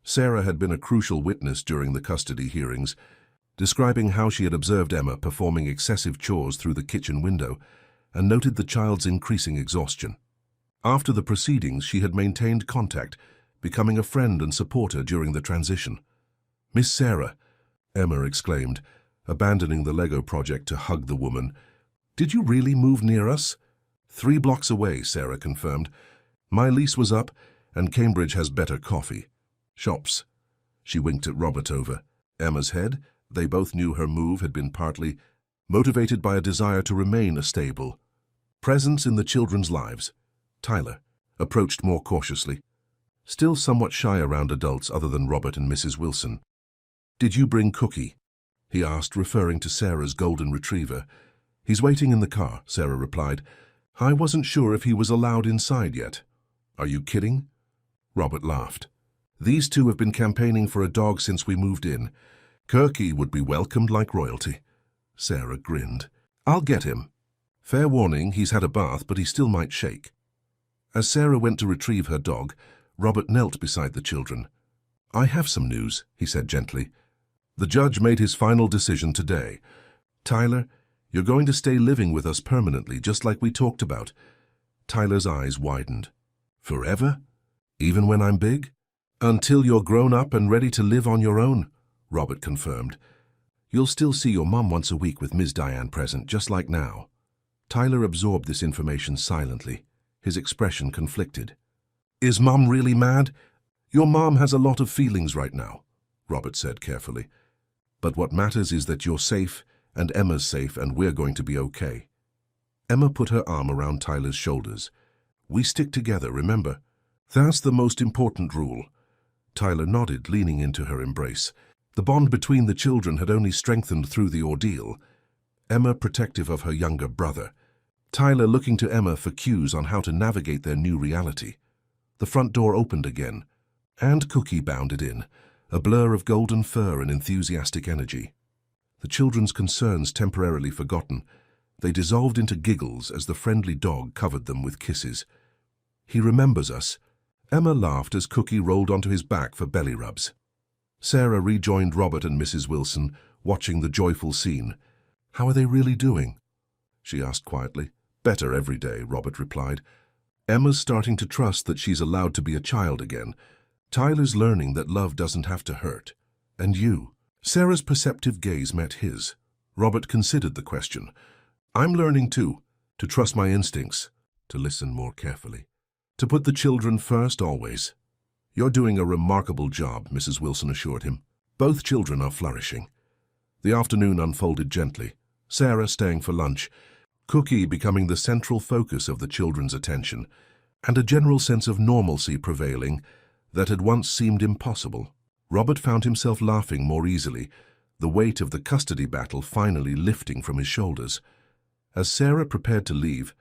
Sarah had been a crucial witness during the custody hearings, describing how she had observed Emma performing excessive chores through the kitchen window and noted the child's increasing exhaustion. After the proceedings, she had maintained contact, becoming a friend and supporter during the transition. "Miss Sarah," Emma exclaimed, abandoning the Lego project to hug the woman. "Did you really move near us?" 3 blocks away, Sarah confirmed. "My lease was up, and Cambridge has better coffee. Shops." She winked at Robert over Emma's head. They both knew her move had been partly motivated by a desire to remain a stable presence in the children's lives. Tyler approached more cautiously, still somewhat shy around adults other than Robert and Mrs. Wilson. "Did you bring Cookie?" he asked, referring to Sarah's golden retriever. "He's waiting in the car," Sarah replied. "I wasn't sure if he was allowed inside yet." "Are you kidding?" Robert laughed. "These two have been campaigning for a dog since we moved in. Kirky would be welcomed like royalty." Sarah grinned. "I'll get him. Fair warning, he's had a bath, but he still might shake." As Sarah went to retrieve her dog, Robert knelt beside the children. "I have some news," he said gently. "The judge made his final decision today. Tyler, you're going to stay living with us permanently, just like we talked about." Tyler's eyes widened. "Forever? Even when I'm big?" "Until you're grown up and ready to live on your own," Robert confirmed. "You'll still see your mum once a week with Ms. Diane present, just like now." Tyler absorbed this information silently, his expression conflicted. "Is Mum really mad?" "Your mom has a lot of feelings right now," Robert said carefully. "But what matters is that you're safe, and Emma's safe, and we're going to be okay." Emma put her arm around Tyler's shoulders. "We stick together, remember? That's the most important rule." Tyler nodded, leaning into her embrace. The bond between the children had only strengthened through the ordeal. Emma protective of her younger brother. Tyler looking to Emma for cues on how to navigate their new reality. The front door opened again, and Cookie bounded in, a blur of golden fur and enthusiastic energy. The children's concerns temporarily forgotten, they dissolved into giggles as the friendly dog covered them with kisses. "He remembers us." Emma laughed as Cookie rolled onto his back for belly rubs. Sarah rejoined Robert and Mrs. Wilson, watching the joyful scene. "How are they really doing?" she asked quietly. "Better every day," Robert replied. "Emma's starting to trust that she's allowed to be a child again. Tyler's learning that love doesn't have to hurt. And you?" Sarah's perceptive gaze met his. Robert considered the question. "I'm learning too, to trust my instincts, to listen more carefully, to put the children first always." "You're doing a remarkable job," Mrs. Wilson assured him. "Both children are flourishing." The afternoon unfolded gently, Sarah staying for lunch, Cookie becoming the central focus of the children's attention, and a general sense of normalcy prevailing that had once seemed impossible. Robert found himself laughing more easily, the weight of the custody battle finally lifting from his shoulders. As Sarah prepared to leave,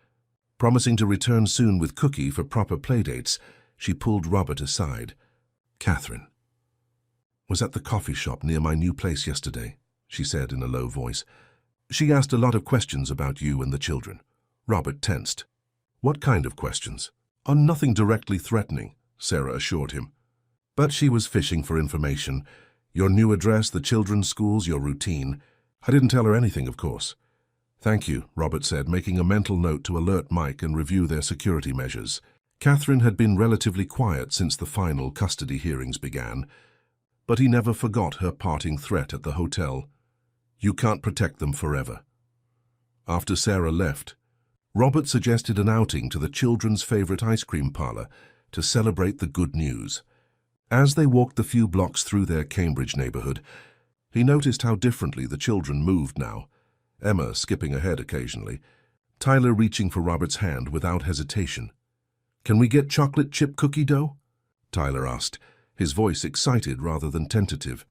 promising to return soon with Cookie for proper playdates, she pulled Robert aside. "Catherine was at the coffee shop near my new place yesterday," she said in a low voice. "She asked a lot of questions about you and the children." Robert tensed. "What kind of questions?" "Oh, nothing directly threatening," Sarah assured him. "But she was fishing for information. Your new address, the children's schools, your routine. I didn't tell her anything, of course." "Thank you," Robert said, making a mental note to alert Mike and review their security measures. Catherine had been relatively quiet since the final custody hearings began, but he never forgot her parting threat at the hotel. "You can't protect them forever." After Sarah left, Robert suggested an outing to the children's favorite ice cream parlor to celebrate the good news. As they walked the few blocks through their Cambridge neighborhood, he noticed how differently the children moved now, Emma skipping ahead occasionally, Tyler reaching for Robert's hand without hesitation. "Can we get chocolate chip cookie dough?" Tyler asked, his voice excited rather than tentative.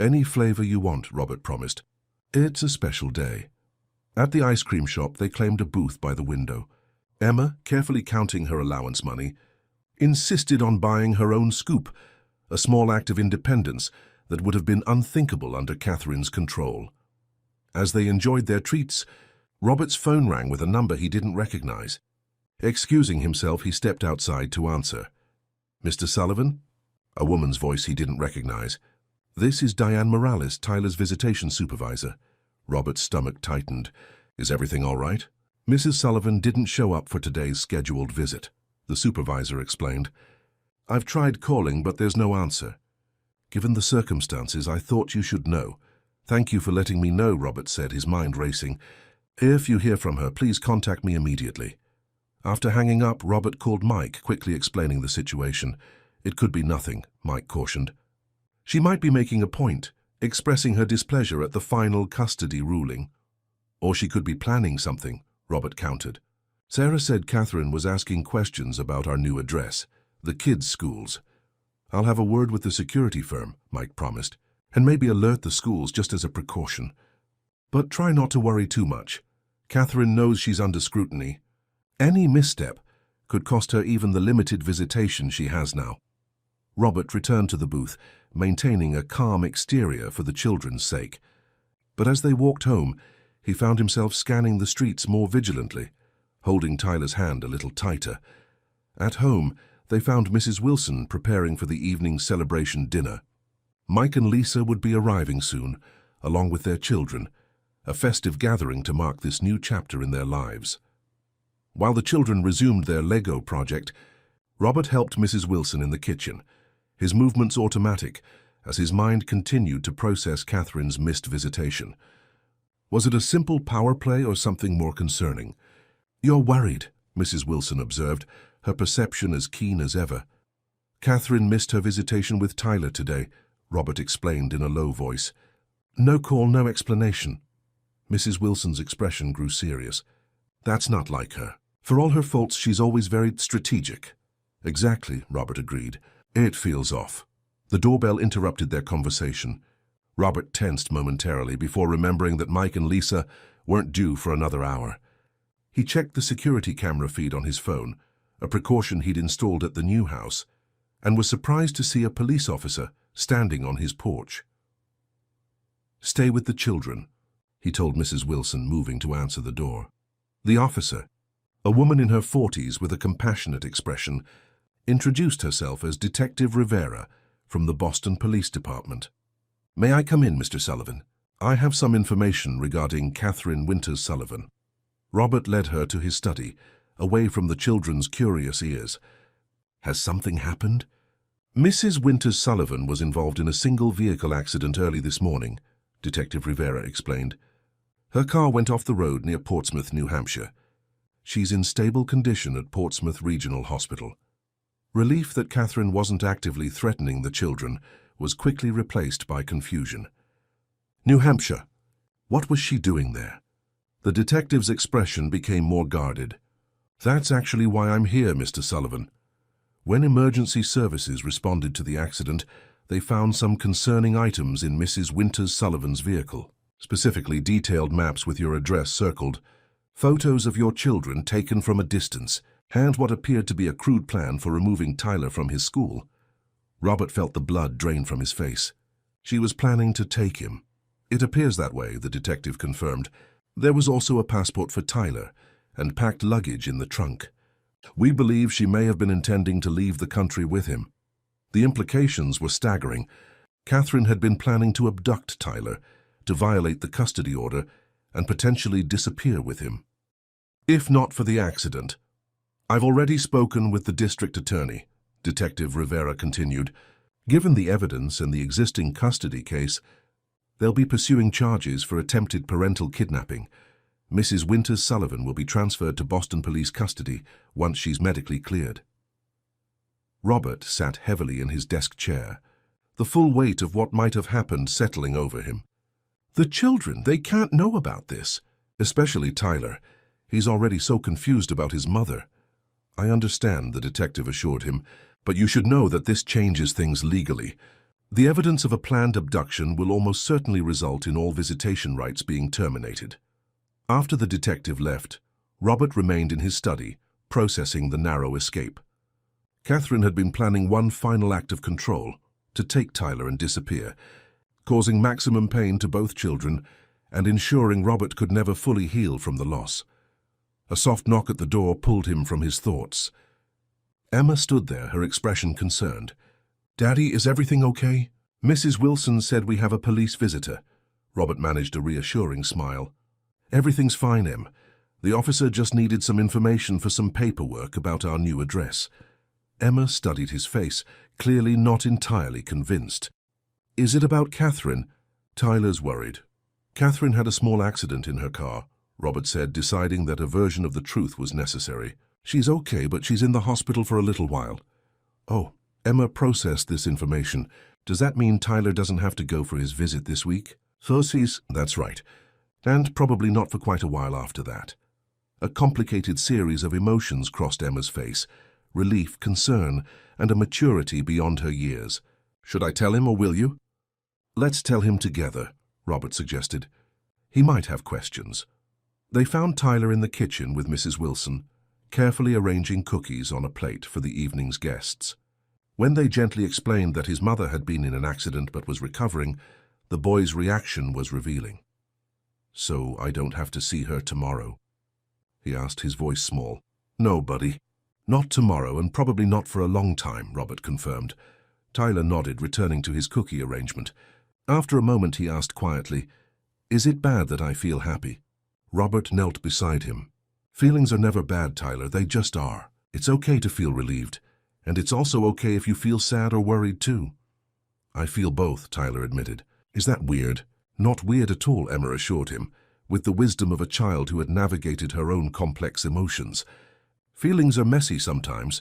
"Any flavor you want," Robert promised. "It's a special day." At the ice cream shop, they claimed a booth by the window. Emma, carefully counting her allowance money, insisted on buying her own scoop, a small act of independence that would have been unthinkable under Catherine's control. As they enjoyed their treats, Robert's phone rang with a number he didn't recognize. Excusing himself, he stepped outside to answer. "Mr. Sullivan?" A woman's voice he didn't recognize. "This is Diane Morales, Tyler's visitation supervisor." Robert's stomach tightened. "Is everything all right?" "Mrs. Sullivan didn't show up for today's scheduled visit," the supervisor explained. "I've tried calling, but there's no answer. Given the circumstances, I thought you should know." "Thank you for letting me know," Robert said, his mind racing. "If you hear from her, please contact me immediately." After hanging up, Robert called Mike, quickly explaining the situation. "It could be nothing," Mike cautioned. "She might be making a point, expressing her displeasure at the final custody ruling. Or she could be planning something," Robert countered. "Sarah said Catherine was asking questions about our new address, the kids' schools. I'll have a word with the security firm," Mike promised, "and maybe alert the schools just as a precaution. But try not to worry too much. Catherine knows she's under scrutiny. Any misstep could cost her even the limited visitation she has now." Robert returned to the booth, maintaining a calm exterior for the children's sake. But as they walked home, he found himself scanning the streets more vigilantly, holding Tyler's hand a little tighter. At home, they found Mrs. Wilson preparing for the evening celebration dinner. Mike and Lisa would be arriving soon, along with their children, a festive gathering to mark this new chapter in their lives. While the children resumed their Lego project, Robert helped Mrs. Wilson in the kitchen, his movements automatic, as his mind continued to process Catherine's missed visitation. Was it a simple power play or something more concerning? "You're worried," Mrs. Wilson observed, her perception as keen as ever. "Catherine missed her visitation with Tyler today," Robert explained in a low voice. "No call, no explanation." Mrs. Wilson's expression grew serious. "That's not like her. For all her faults, she's always very strategic." "Exactly," Robert agreed. "It feels off." The doorbell interrupted their conversation. Robert tensed momentarily before remembering that Mike and Lisa weren't due for another hour. He checked the security camera feed on his phone, a precaution he'd installed at the new house, and was surprised to see a police officer standing on his porch. "Stay with the children," he told Mrs. Wilson, moving to answer the door. The officer, a woman in her 40s with a compassionate expression, introduced herself as Detective Rivera from the Boston Police Department. "May I come in, Mr. Sullivan? I have some information regarding Catherine Winters Sullivan." Robert led her to his study, away from the children's curious ears. "Has something happened?" "Mrs. Winters Sullivan was involved in a single-vehicle accident early this morning," Detective Rivera explained. "Her car went off the road near Portsmouth, New Hampshire. She's in stable condition at Portsmouth Regional Hospital." Relief that Catherine wasn't actively threatening the children was quickly replaced by confusion. "New Hampshire. What was she doing there?" The detective's expression became more guarded. "That's actually why I'm here, Mr. Sullivan. When emergency services responded to the accident, they found some concerning items in Mrs. Winters Sullivan's vehicle, specifically detailed maps with your address circled, Photos of your children taken from a distance, and what appeared to be a crude plan for removing Tyler from his school. Robert felt the blood drain from his face. She was planning to take him. It appears that way, the detective confirmed. There was also a passport for Tyler, and packed luggage in the trunk. We believe she may have been intending to leave the country with him. The implications were staggering. Catherine had been planning to abduct Tyler, to violate the custody order, and potentially disappear with him. If not for the accident. I've already spoken with the district attorney, Detective Rivera continued. Given the evidence and the existing custody case, they'll be pursuing charges for attempted parental kidnapping. Mrs. Winters Sullivan will be transferred to Boston police custody once she's medically cleared. Robert sat heavily in his desk chair, the full weight of what might have happened settling over him. The children, they can't know about this, especially Tyler. He's already so confused about his mother. I understand, the detective assured him, but you should know that this changes things legally. The evidence of a planned abduction will almost certainly result in all visitation rights being terminated. After the detective left, Robert remained in his study, processing the narrow escape. Catherine had been planning one final act of control, to take Tyler and disappear, causing maximum pain to both children and ensuring Robert could never fully heal from the loss. A soft knock at the door pulled him from his thoughts. Emma stood there, her expression concerned. "Daddy, is everything okay?" "Mrs. Wilson said we have a police visitor." Robert managed a reassuring smile. "Everything's fine, Em. The officer just needed some information for some paperwork about our new address." Emma studied his face, clearly not entirely convinced. "Is it about Catherine?" "Tyler's worried. Catherine had a small accident in her car," Robert said, deciding that a version of the truth was necessary. "She's okay, but she's in the hospital for a little while." "Oh." Emma processed this information. "Does that mean Tyler doesn't have to go for his visit this week?" "That's right. And probably not for quite a while after that." A complicated series of emotions crossed Emma's face. Relief, concern, and a maturity beyond her years. "Should I tell him or will you?" "Let's tell him together," Robert suggested. "He might have questions." They found Tyler in the kitchen with Mrs. Wilson, carefully arranging cookies on a plate for the evening's guests. When they gently explained that his mother had been in an accident but was recovering, the boy's reaction was revealing. "So I don't have to see her tomorrow?" he asked, his voice small. "No, buddy. Not tomorrow, and probably not for a long time," Robert confirmed. Tyler nodded, returning to his cookie arrangement. After a moment, he asked quietly, "Is it bad that I feel happy?" Robert knelt beside him. "Feelings are never bad, Tyler. They just are. It's okay to feel relieved, and it's also okay if you feel sad or worried too." "I feel both," Tyler admitted. "Is that weird?" "Not weird at all," Emma assured him, with the wisdom of a child who had navigated her own complex emotions. "Feelings are messy sometimes."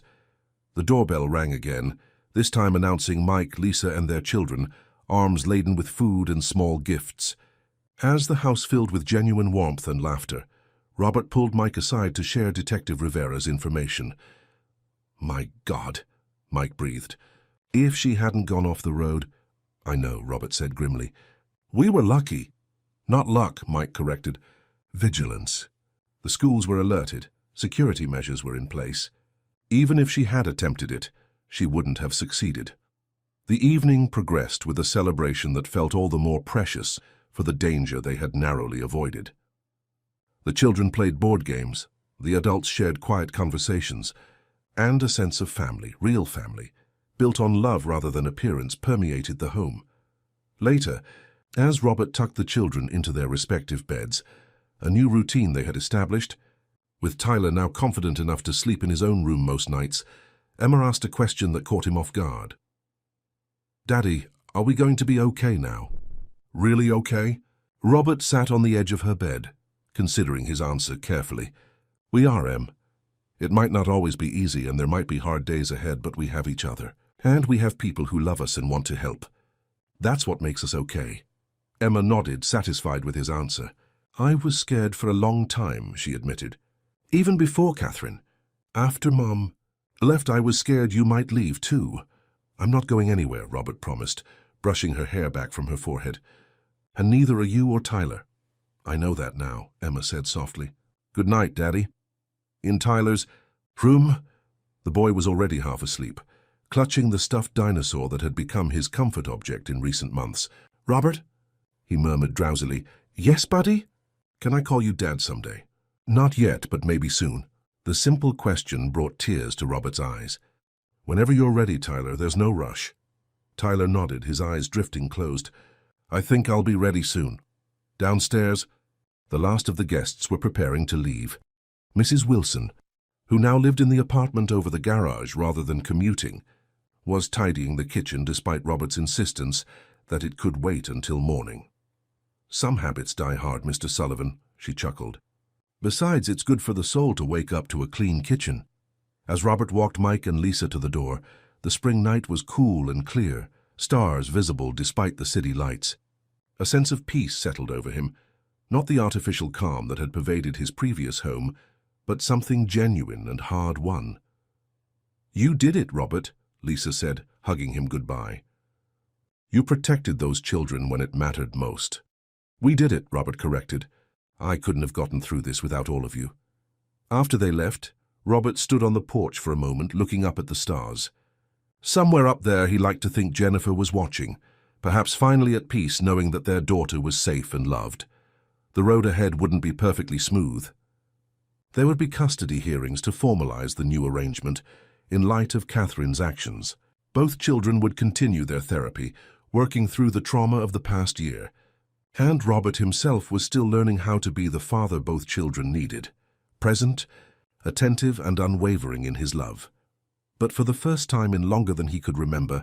The doorbell rang again, this time announcing Mike, Lisa, and their children, arms laden with food and small gifts. As the house filled with genuine warmth and laughter, Robert pulled Mike aside to share Detective Rivera's information. "My God," Mike breathed. "If she hadn't gone off the road—" "I know," Robert said grimly. "We were lucky." "Not luck," Mike corrected. "Vigilance. The schools were alerted. Security measures were in place. Even if she had attempted it, she wouldn't have succeeded." The evening progressed with a celebration that felt all the more precious for the danger they had narrowly avoided. The children played board games, the adults shared quiet conversations, and a sense of family, real family, built on love rather than appearance, permeated the home. Later, as Robert tucked the children into their respective beds, a new routine they had established, with Tyler now confident enough to sleep in his own room most nights, Emma asked a question that caught him off guard. "Daddy, are we going to be okay now?" "Really okay?" Robert sat on the edge of her bed, considering his answer carefully. "We are, Em. It might not always be easy and there might be hard days ahead, but we have each other. And we have people who love us and want to help. That's what makes us okay." Emma nodded, satisfied with his answer. "I was scared for a long time," she admitted. "Even before Catherine. After Mom left, I was scared you might leave too." "I'm not going anywhere," Robert promised, brushing her hair back from her forehead. "And neither are you or Tyler." "I know that now," Emma said softly. Good night, Daddy. In Tyler's room, the boy was already half asleep, clutching the stuffed dinosaur that had become his comfort object in recent months. Robert? He murmured drowsily. Yes, buddy? Can I call you Dad someday? Not yet, but maybe soon. The simple question brought tears to Robert's eyes. Whenever you're ready, Tyler, there's no rush. Tyler nodded, his eyes drifting closed. I think I'll be ready soon. Downstairs, the last of the guests were preparing to leave. Mrs. Wilson, who now lived in the apartment over the garage rather than commuting, was tidying the kitchen despite Robert's insistence that it could wait until morning. Some habits die hard, Mr. Sullivan, she chuckled. Besides, it's good for the soul to wake up to a clean kitchen. As Robert walked Mike and Lisa to the door, the spring night was cool and clear, stars visible despite the city lights. A sense of peace settled over him, not the artificial calm that had pervaded his previous home, but something genuine and hard-won. You did it, Robert, Lisa said, hugging him goodbye. You protected those children when it mattered most. We did it, Robert corrected. I couldn't have gotten through this without all of you. After they left, Robert stood on the porch for a moment, looking up at the stars. Somewhere up there he liked to think Jennifer was watching, perhaps finally at peace knowing that their daughter was safe and loved. The road ahead wouldn't be perfectly smooth. There would be custody hearings to formalize the new arrangement in light of Catherine's actions. Both children would continue their therapy, working through the trauma of the past year. And Robert himself was still learning how to be the father both children needed, present, attentive and unwavering in his love. But for the first time in longer than he could remember,